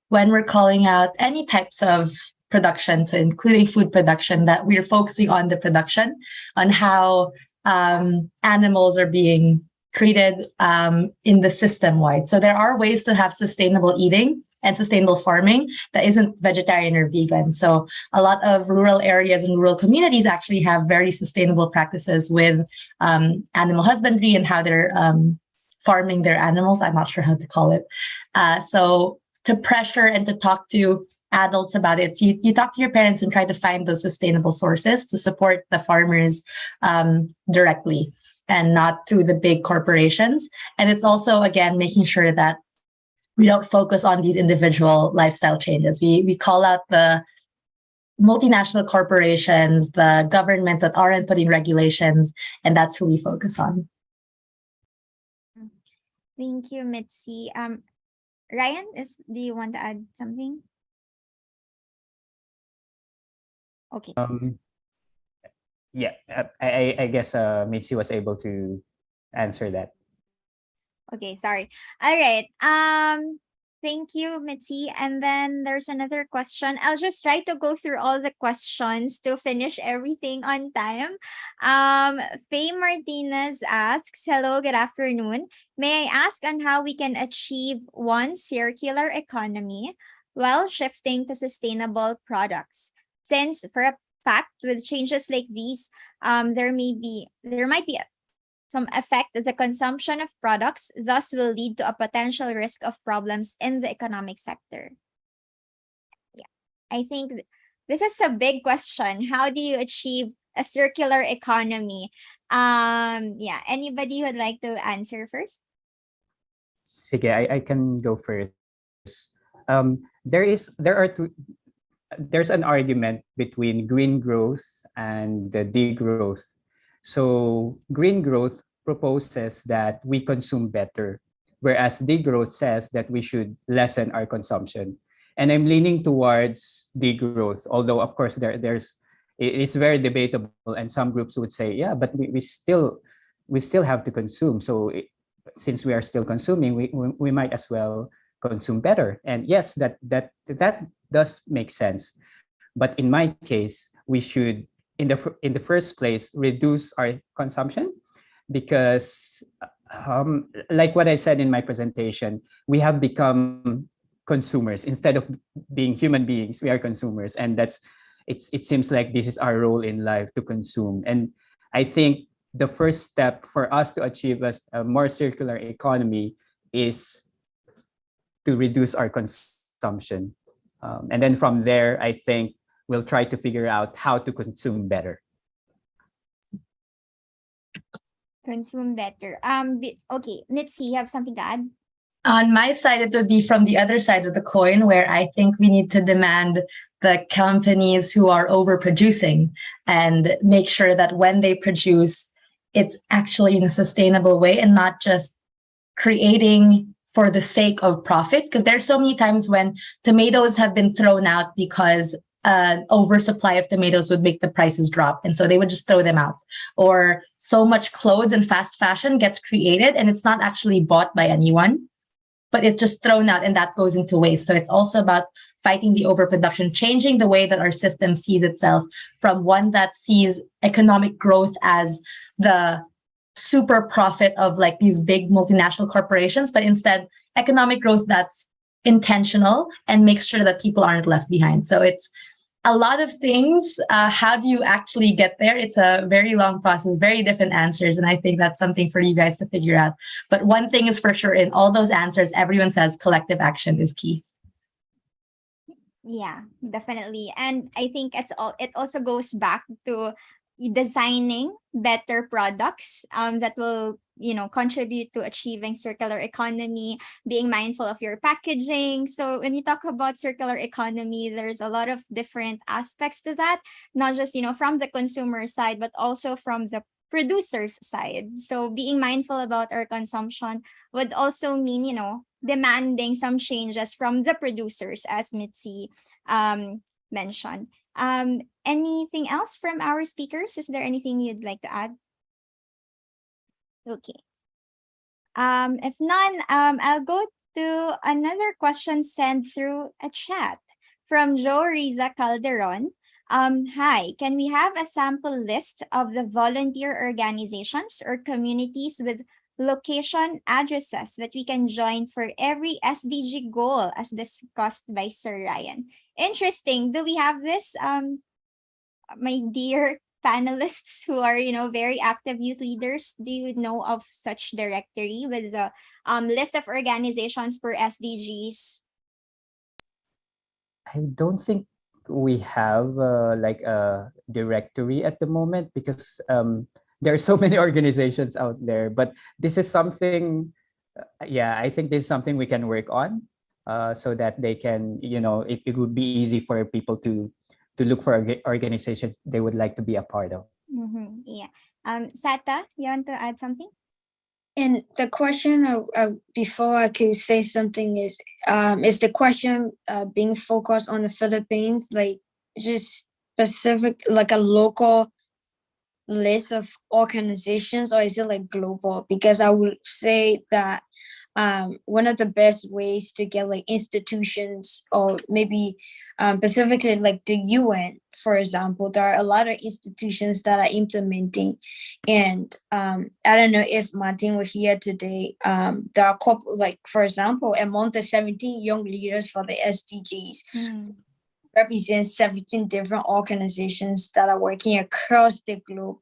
Speaker 15: when we're calling out any types of production, so including food production, that we're focusing on the production, on how animals are being treated in the system wide. So there are ways to have sustainable eating and sustainable farming that isn't vegetarian or vegan. So a lot of rural areas and rural communities actually have very sustainable practices with animal husbandry and how they're farming their animals. I'm not sure how to call it. So to pressure and to talk to adults about it, so you talk to your parents and try to find those sustainable sources to support the farmers directly and not through the big corporations. And it's also, again, making sure that we don't focus on these individual lifestyle changes. We call out the multinational corporations, the governments that aren't putting regulations, and that's who we focus on.
Speaker 12: Thank you, Mitzi. Ryan, do you want to add something? Okay.
Speaker 18: Yeah, I guess Mitzi was able to answer that.
Speaker 12: Okay, sorry. All right. Thank you, Mitzi. And then there's another question. I'll just try to go through all the questions to finish everything on time. Faye Martinez asks, hello, good afternoon. May I ask on how we can achieve one circular economy while shifting to sustainable products? Since for a fact, with changes like these, there might be some effect the consumption of products, thus will lead to a potential risk of problems in the economic sector. Yeah, I think this is a big question. How do you achieve a circular economy? Yeah, anybody would like to answer first?
Speaker 18: Sige, I can go first. There's an argument between green growth and the degrowth. So green growth proposes that we consume better, whereas degrowth says that we should lessen our consumption. And I'm leaning towards degrowth, although of course it's very debatable, and some groups would say, yeah, but we still have to consume. So since we are still consuming, we might as well consume better. And yes, that does make sense. But in my case, we should in the first place reduce our consumption, because like what I said in my presentation, we have become consumers instead of being human beings. We are consumers, and it seems like this is our role in life, to consume. And I think the first step for us to achieve a more circular economy is to reduce our consumption. And then from there, I think we'll try to figure out how to consume better.
Speaker 12: Consume better. Okay, Mitzi, you have something to add?
Speaker 15: On my side, it would be from the other side of the coin, where I think we need to demand the companies who are overproducing and make sure that when they produce, it's actually in a sustainable way and not just creating for the sake of profit. Because there's so many times when tomatoes have been thrown out because an oversupply of tomatoes would make the prices drop, and so they would just throw them out. Or so much clothes and fast fashion gets created and it's not actually bought by anyone, but it's just thrown out and that goes into waste. So it's also about fighting the overproduction, changing the way that our system sees itself from one that sees economic growth as the super profit of like these big multinational corporations, but instead economic growth that's intentional and makes sure that people aren't left behind. So it's a lot of things. How do you actually get there? It's a very long process, very different answers. And I think that's something for you guys to figure out. But one thing is for sure, in all those answers, everyone says collective action is key.
Speaker 12: Yeah, definitely. And I think it also goes back to designing better products that will contribute to achieving circular economy, being mindful of your packaging. So when you talk about circular economy, there's a lot of different aspects to that, not just from the consumer side, but also from the producer's side. So being mindful about our consumption would also mean demanding some changes from the producers, as Mitzi mentioned. Anything else from our speakers? Is there anything you'd like to add? Okay. If none, I'll go to another question sent through a chat from Joe Riza Calderon. Hi, can we have a sample list of the volunteer organizations or communities with location addresses that we can join for every SDG goal as discussed by Sir Ryan? Interesting. Do we have this, my dear panelists who are, very active youth leaders? Do you know of such directory with the list of organizations for SDGs?
Speaker 18: I don't think we have like a directory at the moment because there are so many organizations out there. But this is something, I think this is something we can work on so that they can, it would be easy for people to look for organizations they would like to be a part of.
Speaker 12: Yeah. Sata, you want to add something?
Speaker 17: And the question, before I could say something, is the question being focused on the Philippines, like just specific, like a local list of organizations, or is it like global? Because I would say that one of the best ways to get like institutions, or maybe specifically like the UN, for example, there are a lot of institutions that are implementing. And I don't know if Martin were here today. There are couple, like for example, among the 17 young leaders for the SDGs, represents 17 different organizations that are working across the globe,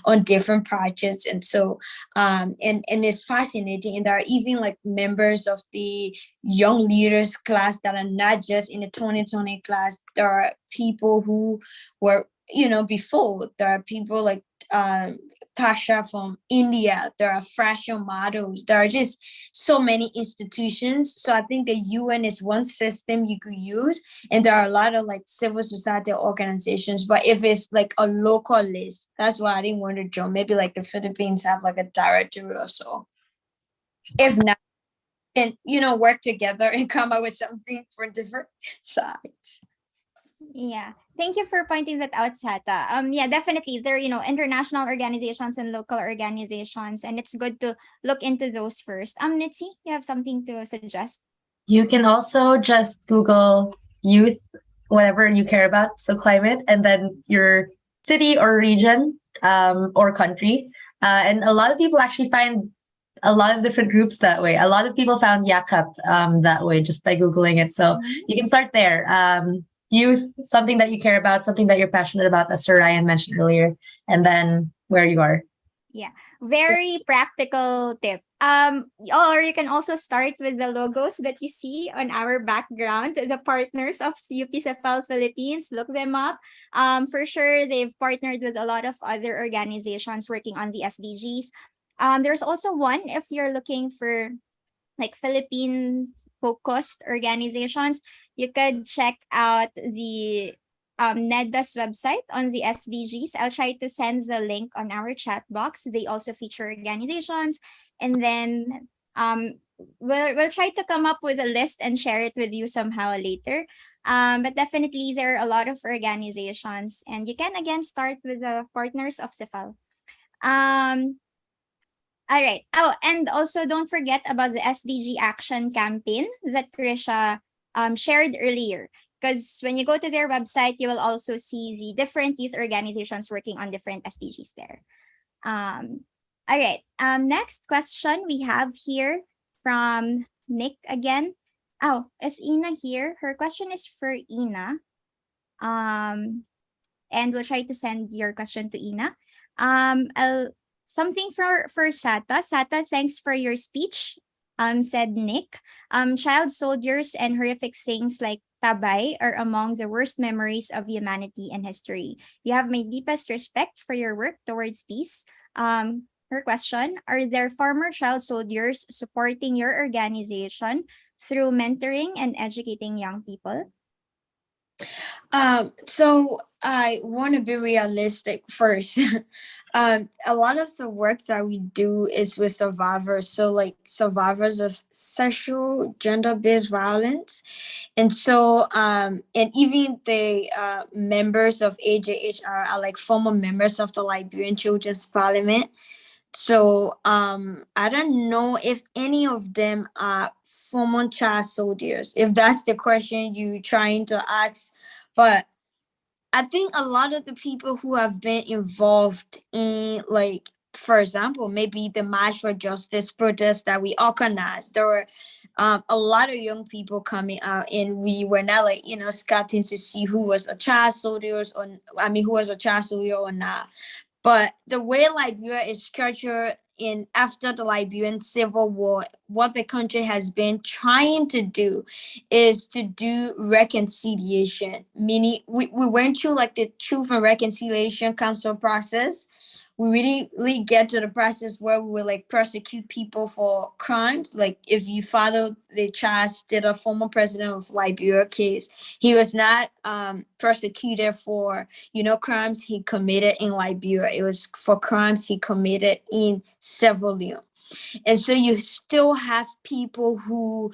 Speaker 17: on different projects. And so, and it's fascinating. And there are even like members of the young leaders class that are not just in the 2020 class. There are people who were, before. There are people like Tasha from India. There are fashion models. There are just so many institutions. So I think the UN is one system you could use. And there are a lot of like civil society organizations. But if it's like a local list, that's why I didn't want to join. Maybe like the Philippines have like a directory or so. If not, and work together and come up with something for different sides.
Speaker 12: Yeah, thank you for pointing that out, Sata. Yeah, definitely. There are, international organizations and local organizations, and it's good to look into those first. Nitsi, you have something to suggest?
Speaker 15: You can also just Google youth, whatever you care about, so climate, and then your city or region or country. And a lot of people actually find a lot of different groups that way. A lot of people found Yakap that way just by Googling it. So you can start there. Youth, something that you care about, something that you're passionate about, as Sir Ryan mentioned earlier, and then where you are.
Speaker 12: Yeah, very practical tip. Or you can also start with the logos that you see on our background, the partners of UP-CIFAL Philippines. Look them up. For sure, they've partnered with a lot of other organizations working on the SDGs. There's also one if you're looking for like Philippine-focused organizations. You could check out the NEDA's website on the SDGs. I'll try to send the link on our chat box. They also feature organizations. And then we'll try to come up with a list and share it with you somehow later. But definitely there are a lot of organizations, and you can again start with the partners of CIFAL. All right. Oh, and also don't forget about the SDG Action campaign that Krisha shared earlier. Because when you go to their website, you will also see the different youth organizations working on different SDGs there. All right. Next question we have here from Nick again. Oh, is Ina here? Her question is for Ina. And we'll try to send your question to Ina. Something for Sata. Sata, thanks for your speech, said Nick. Child soldiers and horrific things like Tabay are among the worst memories of humanity and history. You have my deepest respect for your work towards peace. Her question, are there former child soldiers supporting your organization through mentoring and educating young people?
Speaker 17: So I want to be realistic first. A lot of the work that we do is with survivors. So like survivors of sexual, gender-based violence. And so, and even the members of AJHR are like former members of the Liberian Children's Parliament. So I don't know if any of them are former child soldiers, if that's the question you trying to ask. But I think a lot of the people who have been involved in, like, for example, maybe the March for Justice protest that we organized, there were a lot of young people coming out, and we were not like, scouting to see who was a child soldier who was a child soldier or not. But the way Liberia is structured in after the Liberian Civil War, what the country has been trying to do is to do reconciliation. Meaning we went through like the Truth and Reconciliation Council process. We really get to the process where we will like prosecute people for crimes. Like if you follow the charge that a former president of Liberia case, he was not prosecuted for crimes he committed in Liberia. It was for crimes he committed in Sierra Leone. And so you still have people who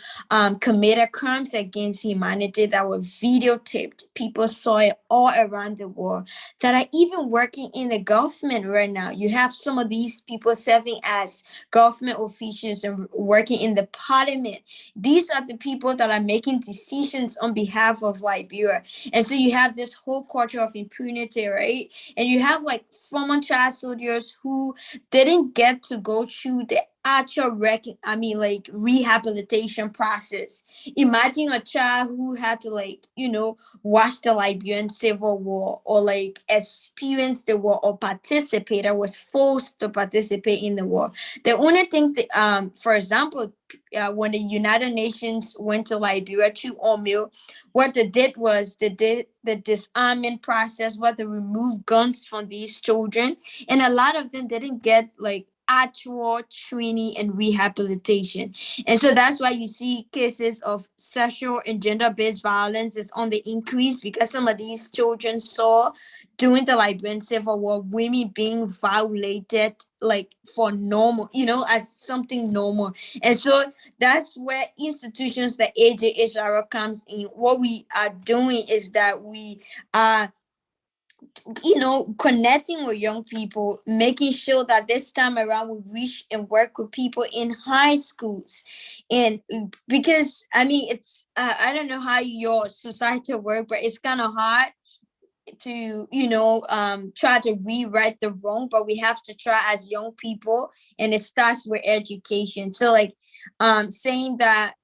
Speaker 17: committed crimes against humanity that were videotaped. People saw it all around the world that are even working in the government right now. You have some of these people serving as government officials and working in the parliament. These are the people that are making decisions on behalf of Liberia. And so you have this whole culture of impunity, right? And you have like former child soldiers who didn't get to go through the actual rehabilitation process. Imagine a child who had to watch the Liberian Civil War or like experience the war or participate or was forced to participate in the war. The only thing that, for example, when the United Nations went to Liberia to Omeo, what they did was they did the disarmament process where they removed guns from these children, and a lot of them didn't get like actual training and rehabilitation. And so that's why you see cases of sexual and gender-based violence is on the increase, because some of these children saw during the Liberian Civil War women being violated like for normal, as something normal. And so that's where institutions like AJHR comes in. What we are doing is that we are connecting with young people, making sure that this time around we reach and work with people in high schools. And because it's I don't know how your society work, but it's kind of hard to try to rewrite the wrong, but we have to try as young people, and it starts with education. So like saying that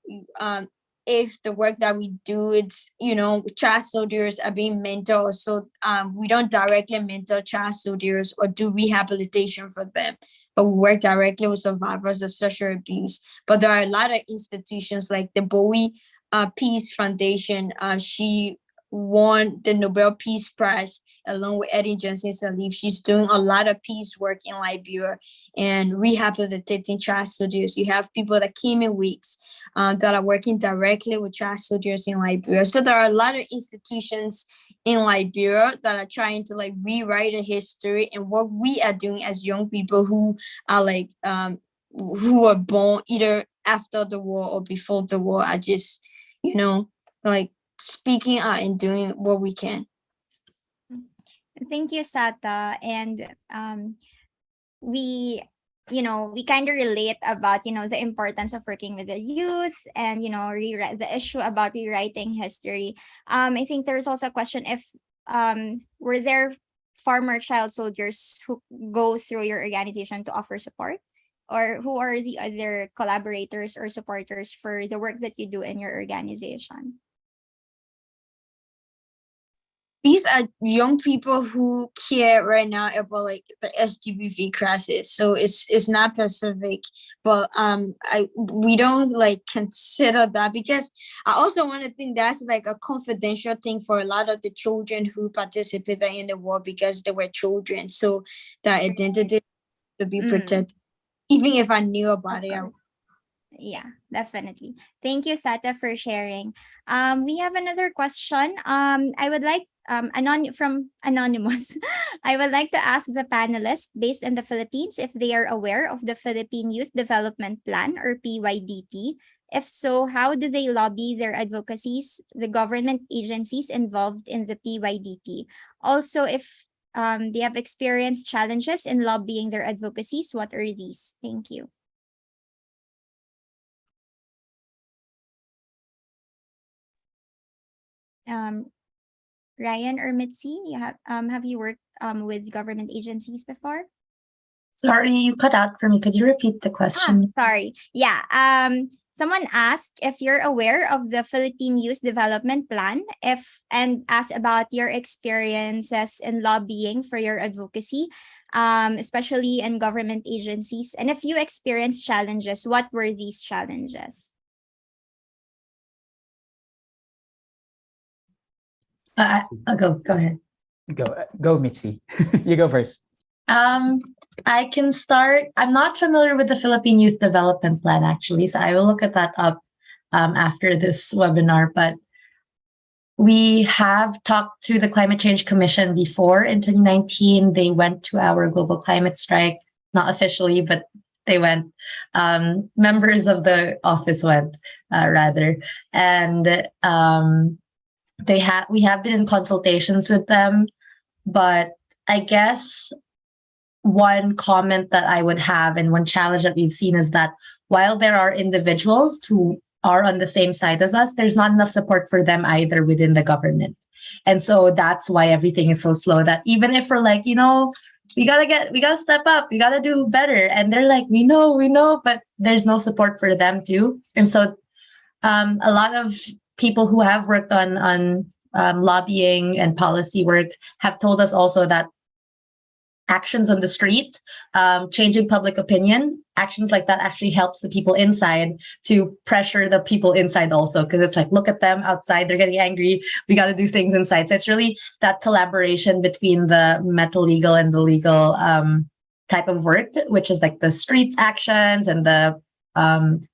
Speaker 17: if the work that we do, it's child soldiers are being mentored, so we don't directly mentor child soldiers or do rehabilitation for them, but we work directly with survivors of sexual abuse. But there are a lot of institutions like the Bowie Peace Foundation. She won the Nobel Peace Prize along with Eddie Johnson Sirleaf. She's doing a lot of peace work in Liberia and rehabilitating child soldiers. You have people that came in weeks that are working directly with child soldiers in Liberia. So there are a lot of institutions in Liberia that are trying to like rewrite a history, and what we are doing as young people who are like who were born either after the war or before the war are just like speaking out and doing what we can.
Speaker 12: Thank you, Sata. And we we kind of relate about the importance of working with the youth, and rewrite the issue about rewriting history. I think there's also a question if were there former child soldiers who go through your organization to offer support, or who are the other collaborators or supporters for the work that you do in your organization?
Speaker 17: These are young people who care right now about like the SGBV crisis. So it's not specific, but we don't like consider that, because I also want to think that's like a confidential thing for a lot of the children who participated in the war, because they were children. So their identity to be protected. Even if I knew about it,
Speaker 12: Yeah, definitely. Thank you, Sata, for sharing. We have another question. I would like from Anonymous. I would like to ask the panelists based in the Philippines if they are aware of the Philippine Youth Development Plan or PYDP. If so, how do they lobby their advocacies, the government agencies involved in the PYDP? Also, if they have experienced challenges in lobbying their advocacies, what are these? Thank you. Ryan or Mitzi, you have you worked with government agencies before?
Speaker 15: Sorry, you cut out for me. Could you repeat the question?
Speaker 12: Sorry. Yeah. Someone asked if you're aware of the Philippine Youth Development Plan, and asked about your experiences in lobbying for your advocacy, especially in government agencies, and if you experienced challenges, what were these challenges?
Speaker 15: Go ahead.
Speaker 18: Go, Mitzi. You go first.
Speaker 15: I can start. I'm not familiar with the Philippine Youth Development Plan, actually, so I will look at that up after this webinar. But we have talked to the Climate Change Commission before in 2019. They went to our global climate strike, not officially, but they went. Members of the office went, rather, and we have been in consultations with them. But I guess one comment that I would have and one challenge that we've seen is that while there are individuals who are on the same side as us, there's not enough support for them either within the government. And so that's why everything is so slow, that even if we're like, we gotta step up, we gotta do better. And they're like, we know, but there's no support for them too. And so a lot of people who have worked on lobbying and policy work have told us also that actions on the street, changing public opinion, actions like that actually helps the people inside to pressure the people inside also, because it's like, look at them outside, they're getting angry, we got to do things inside. So it's really that collaboration between the metal legal and the legal type of work, which is like the streets actions and the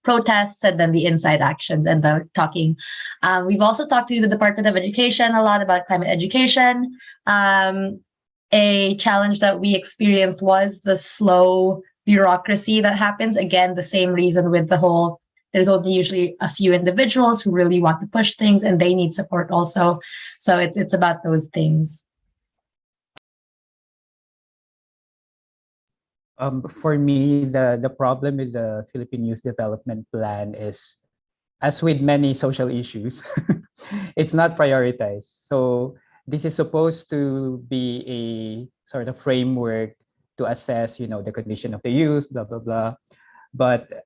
Speaker 15: protests, and then the inside actions and the talking. We've also talked to the Department of Education a lot about climate education. A challenge that we experienced was the slow bureaucracy that happens. Again, the same reason with the whole, there's only usually a few individuals who really want to push things and they need support also. So it's about those things.
Speaker 18: For me, the problem with the Philippine Youth Development Plan is, as with many social issues, it's not prioritized. So this is supposed to be a sort of framework to assess, the condition of the youth, blah, blah, blah. But,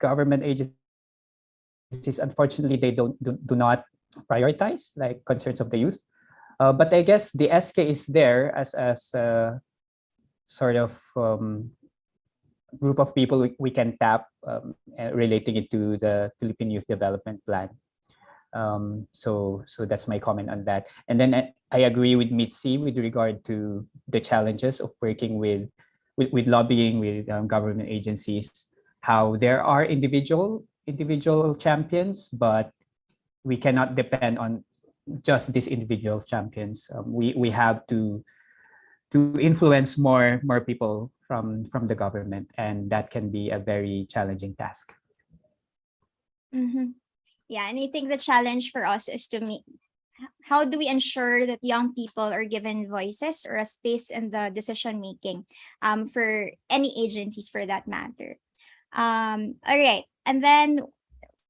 Speaker 18: government agencies, unfortunately, they do not prioritize like concerns of the youth. But I guess the SK is there as a sort of group of people we can tap, relating it to the Philippine Youth Development Plan. So that's my comment on that. And then I agree with Mitzi with regard to the challenges of working with lobbying with government agencies, how there are individual champions, but we cannot depend on just these individual champions. We have to influence more people from the government, and that can be a very challenging task.
Speaker 12: Mm-hmm. Yeah, and I think the challenge for us is how do we ensure that young people are given voices or a space in the decision making, for any agencies for that matter. All right, and then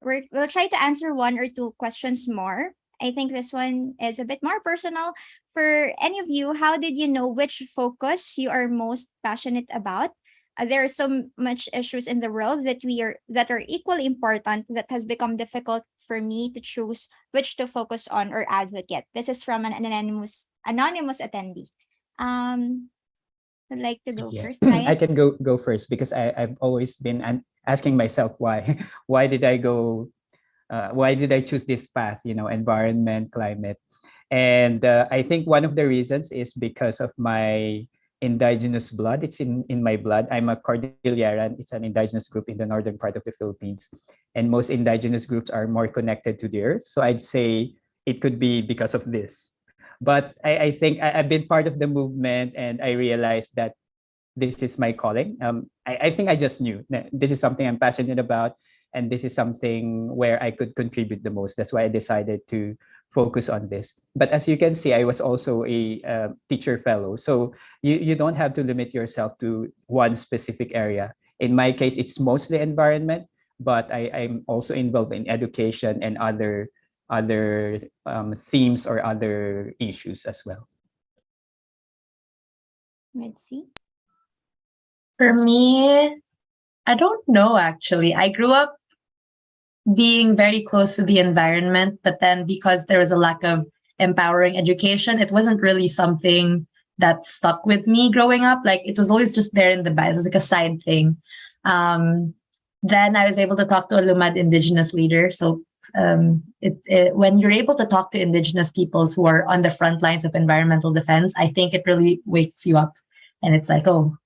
Speaker 12: we'll try to answer one or two questions more. I think this one is a bit more personal. For any of you, how did you know which focus you are most passionate about? There are so much issues in the world that are equally important that has become difficult for me to choose which to focus on or advocate. This is from an anonymous attendee. I'd like to go first. Ryan?
Speaker 18: I can go first because I've always been asking myself why did I go, why did I choose this path? Environment, climate, and I think one of the reasons is because of my indigenous blood. It's in my blood. I'm a Cordilleran. It's an indigenous group in the northern part of the Philippines. And most indigenous groups are more connected to the earth. So I'd say it could be because of this. But I think I've been part of the movement, and I realized that this is my calling. I think I just knew that this is something I'm passionate about, and this is something where I could contribute the most. That's why I decided to focus on this. But as you can see, I was also a teacher fellow. So you don't have to limit yourself to one specific area. In my case, it's mostly environment, but I'm also involved in education and other themes or other issues as well.
Speaker 12: Let's see.
Speaker 15: For me, I don't know actually. I grew up being very close to the environment, but then because there was a lack of empowering education, it wasn't really something that stuck with me growing up. Like it was always just there in the back. It was like a side thing. Then I was able to talk to a Lumad Indigenous leader. So when you're able to talk to Indigenous peoples who are on the front lines of environmental defense, I think it really wakes you up. And it's like, oh,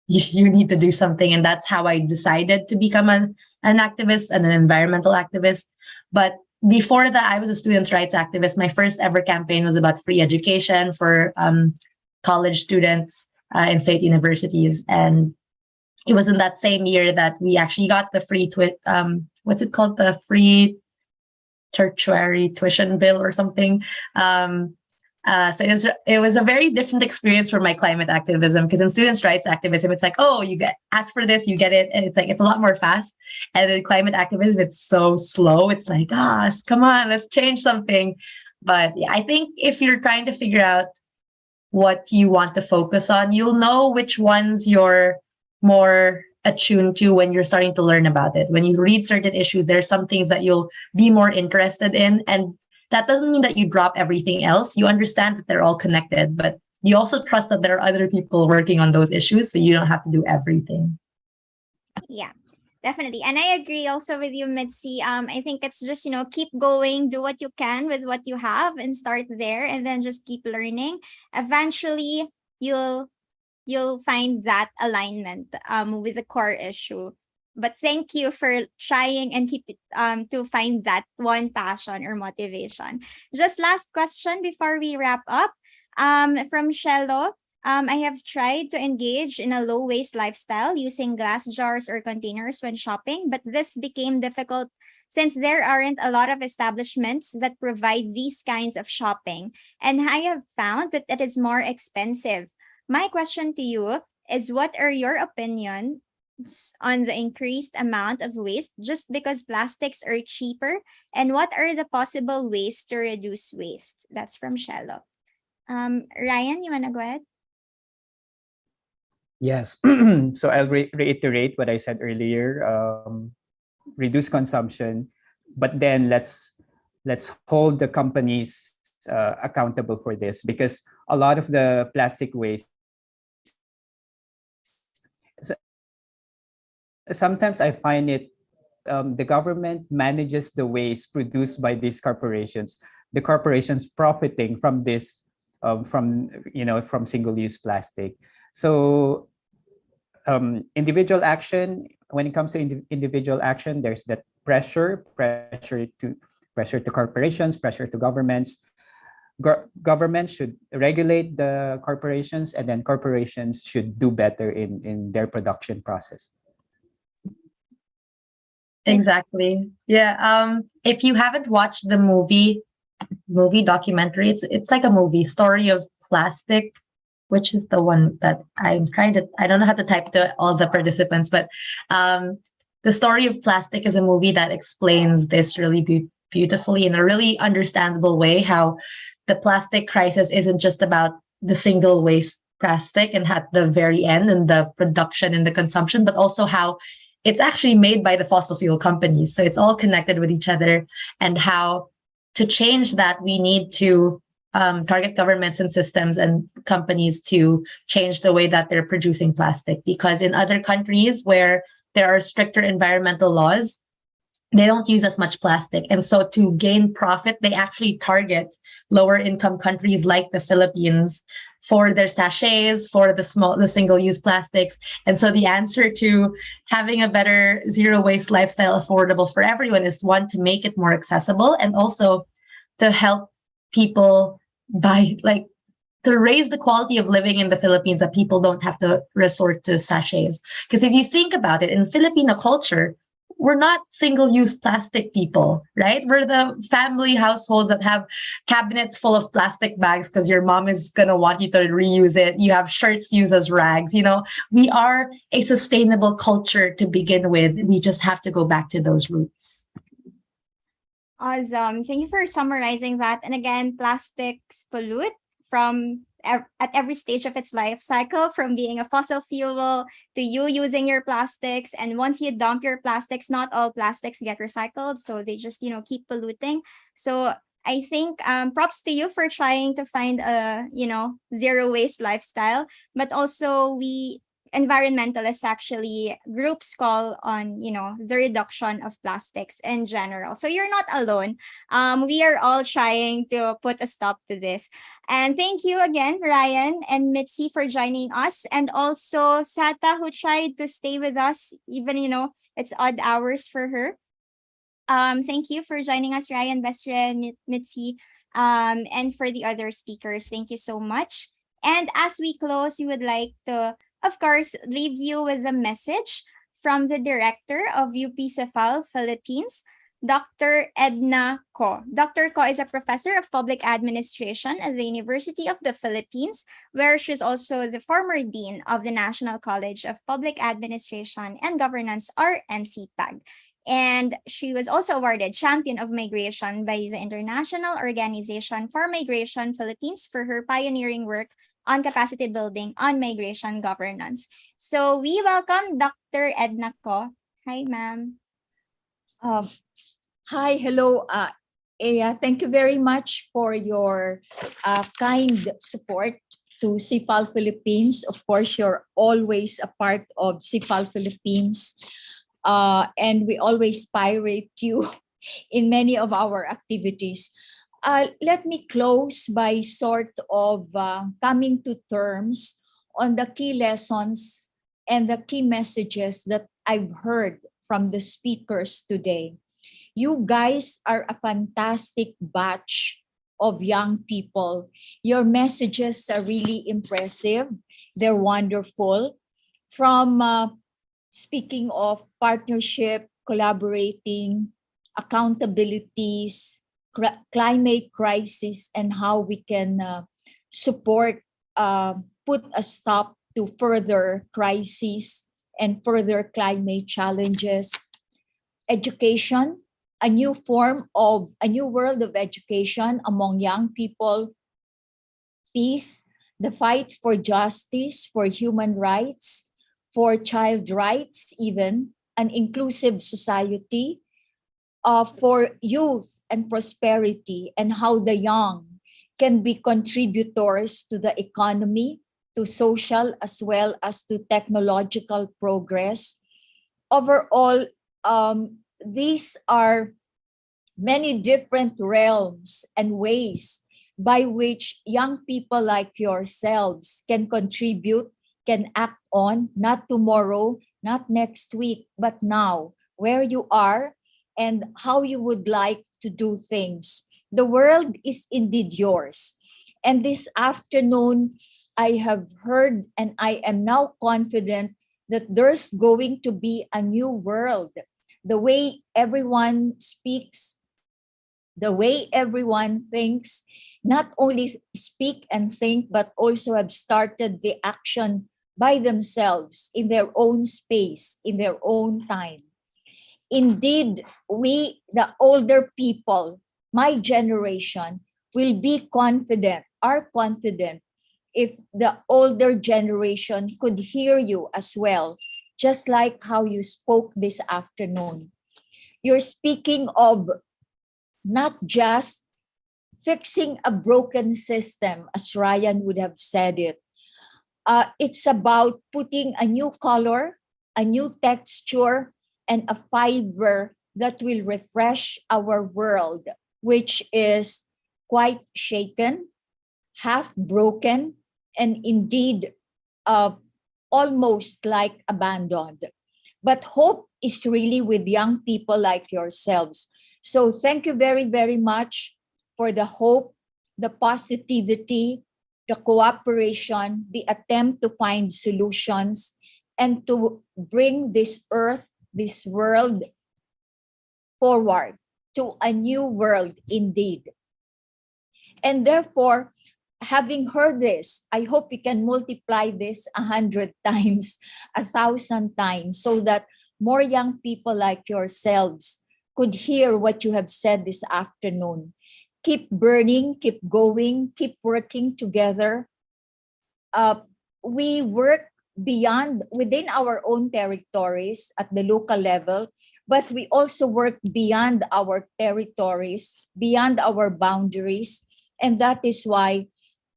Speaker 15: you need to do something. And that's how I decided to become an activist and an environmental activist. But before that, I was a students' rights activist. My first ever campaign was about free education for college students in state universities. And it was in that same year that we actually got the free, what's it called? The free tertiary tuition bill or something. So it was a very different experience for my climate activism, because in students' rights activism, it's like, oh, you ask for this, you get it. And it's like, it's a lot more fast. And in climate activism, it's so slow. It's like, come on, let's change something. But yeah, I think if you're trying to figure out what you want to focus on, you'll know which ones you're more attuned to when you're starting to learn about it. When you read certain issues, there's some things that you'll be more interested in. And that doesn't mean that you drop everything else. You understand that they're all connected, but you also trust that there are other people working on those issues, so you don't have to do everything.
Speaker 12: Yeah, definitely. And I agree also with you, Mitzi. I think it's just, keep going, do what you can with what you have and start there, and then just keep learning. Eventually, you'll find that alignment with the core issue. But thank you for trying and keep it to find that one passion or motivation. Just last question before we wrap up. From Shello, I have tried to engage in a low waste lifestyle using glass jars or containers when shopping, but this became difficult since there aren't a lot of establishments that provide these kinds of shopping, and I have found that it is more expensive. My question to you is, what are your opinions on the increased amount of waste just because plastics are cheaper, and what are the possible ways to reduce waste? That's from Shello. Ryan, you want to go ahead?
Speaker 18: Yes. So I'll reiterate what I said earlier. Reduce consumption, but then let's hold the companies accountable for this, because a lot of the plastic waste, sometimes I find it, the government manages the waste produced by these corporations. The corporations profiting from this, from single-use plastic. So individual action. When it comes to individual action, there's that pressure to corporations, pressure to governments. Governments should regulate the corporations, and then corporations should do better in their production process.
Speaker 15: Exactly. Yeah. If you haven't watched the movie documentary, it's like a movie, Story of Plastic, which is the one that I don't know how to type to all the participants, but The Story of Plastic is a movie that explains this really beautifully in a really understandable way, how the plastic crisis isn't just about the single waste plastic and at the very end and the production and the consumption, but also how it's actually made by the fossil fuel companies. So it's all connected with each other, and how to change that, we need to target governments and systems and companies to change the way that they're producing plastic. Because in other countries where there are stricter environmental laws, they don't use as much plastic. And so to gain profit, they actually target lower income countries like the Philippines for their sachets, for the single-use plastics. And so the answer to having a better zero waste lifestyle affordable for everyone is, one, to make it more accessible, and also to help people to raise the quality of living in the Philippines, that people don't have to resort to sachets. Because if you think about it, in Filipino culture, we're not single-use plastic people, right? We're the family households that have cabinets full of plastic bags because your mom is going to want you to reuse it. You have shirts used as rags. We are a sustainable culture to begin with. We just have to go back to those roots.
Speaker 12: Awesome. Thank you for summarizing that. And again, plastics pollute at every stage of its life cycle, from being a fossil fuel to you using your plastics. And once you dump your plastics, not all plastics get recycled. So they just, keep polluting. So I think props to you for trying to find a, zero waste lifestyle. But also environmentalists actually groups call on, the reduction of plastics in general. So you're not alone. We are all trying to put a stop to this. And thank you again, Ryan and Mitzi, for joining us. And also Sata, who tried to stay with us, even, it's odd hours for her. Thank you for joining us, Ryan, Bestre, and Mitzi. And for the other speakers, thank you so much. And as we close, we would like to, of course, leave you with a message from the director of UP-CIFAL Philippines, Dr. Edna Ko. Dr. Ko is a professor of public administration at the University of the Philippines, where she's also the former dean of the National College of Public Administration and Governance, or NCPAG. And she was also awarded Champion of Migration by the International Organization for Migration Philippines for her pioneering work on capacity building on migration governance. So we welcome Dr. Edna Ko. Hi, ma'am.
Speaker 19: Hi, hello, Aya. Thank you very much for your kind support to CIFAL Philippines. Of course, you're always a part of CIFAL Philippines. And we always pirate you in many of our activities. Let me close by sort of coming to terms on the key lessons and the key messages that I've heard from the speakers today. You guys are a fantastic batch of young people. Your messages are really impressive. They're wonderful. From speaking of partnership, collaborating, accountabilities, climate crisis, and how we can support, put a stop to further crises and further climate challenges. Education, a new world of education among young people. Peace, the fight for justice, for human rights, for child rights, even an inclusive society, for youth and prosperity, and how the young can be contributors to the economy, to social as well as to technological progress. Overall, these are many different realms and ways by which young people like yourselves can contribute, can act on, not tomorrow, not next week, but now, where you are and how you would like to do things. The world is indeed yours. And this afternoon, I have heard and I am now confident that there's going to be a new world. The way everyone speaks, the way everyone thinks, not only speak and think, but also have started the action by themselves in their own space, in their own time. Indeed, we, the older people, my generation, will be confident, are confident if the older generation could hear you as well, just like how you spoke this afternoon. You're speaking of not just fixing a broken system, as Ryan would have said it. It's about putting a new color, a new texture, and a fiber that will refresh our world, which is quite shaken, half broken, and indeed almost like abandoned. But hope is really with young people like yourselves. So thank you very, very much for the hope, the positivity, the cooperation, the attempt to find solutions, and to bring this earth, this world forward to a new world indeed. And therefore, having heard this, I hope we can multiply this 100 times, 1,000 times, so that more young people like yourselves could hear what you have said this afternoon. Keep burning, keep going, keep working together. We work beyond, within our own territories at the local level, but we also work beyond our territories, beyond our boundaries. And that is why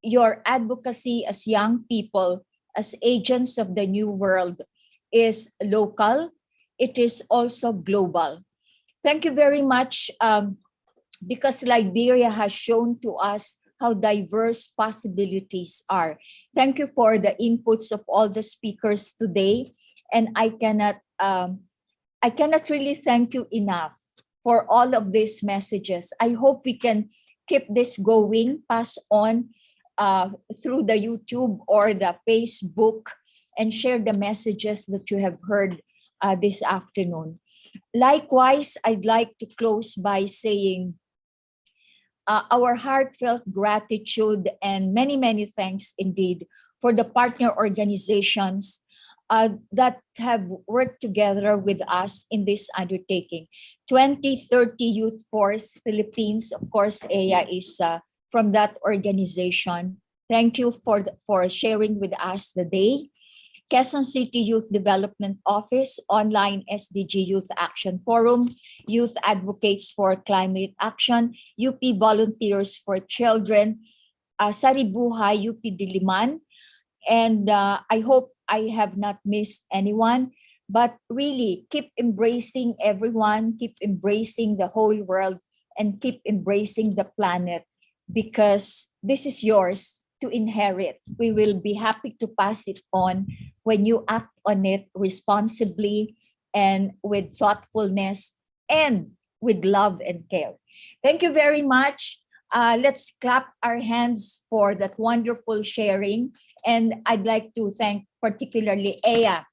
Speaker 19: your advocacy as young people, as agents of the new world, is local. It is also global. Thank you very much, because Liberia has shown to us how diverse possibilities are. Thank you for the inputs of all the speakers today. And I cannot really thank you enough for all of these messages. I hope we can keep this going, pass on through the YouTube or the Facebook, and share the messages that you have heard this afternoon. Likewise, I'd like to close by saying our heartfelt gratitude and many, many thanks indeed for the partner organizations that have worked together with us in this undertaking. 2030 Youth Force Philippines, of course, Aya is from that organization. Thank you for sharing with us the day. Quezon City Youth Development Office, Online SDG Youth Action Forum, Youth Advocates for Climate Action, UP Volunteers for Children, Saribuhay, UP Diliman, and I hope I have not missed anyone, but really keep embracing everyone, keep embracing the whole world, and keep embracing the planet, because this is yours to inherit. We will be happy to pass it on when you act on it responsibly and with thoughtfulness and with love and care. Thank you very much. Let's clap our hands for that wonderful sharing. And I'd like to thank particularly Aya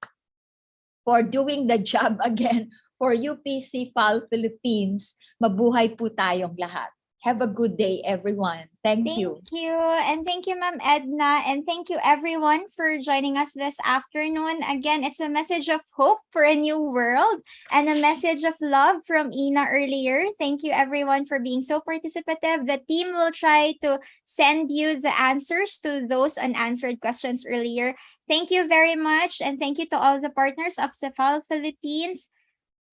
Speaker 19: for doing the job again for UP-CIFAL Philippines. Mabuhay po tayong lahat. Have a good day, everyone. Thank you.
Speaker 12: Thank you. And thank you, Ma'am Edna. And thank you, everyone, for joining us this afternoon. Again, it's a message of hope for a new world and a message of love from Ina earlier. Thank you, everyone, for being so participative. The team will try to send you the answers to those unanswered questions earlier. Thank you very much. And thank you to all the partners of CIFAL Philippines.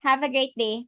Speaker 12: Have a great day.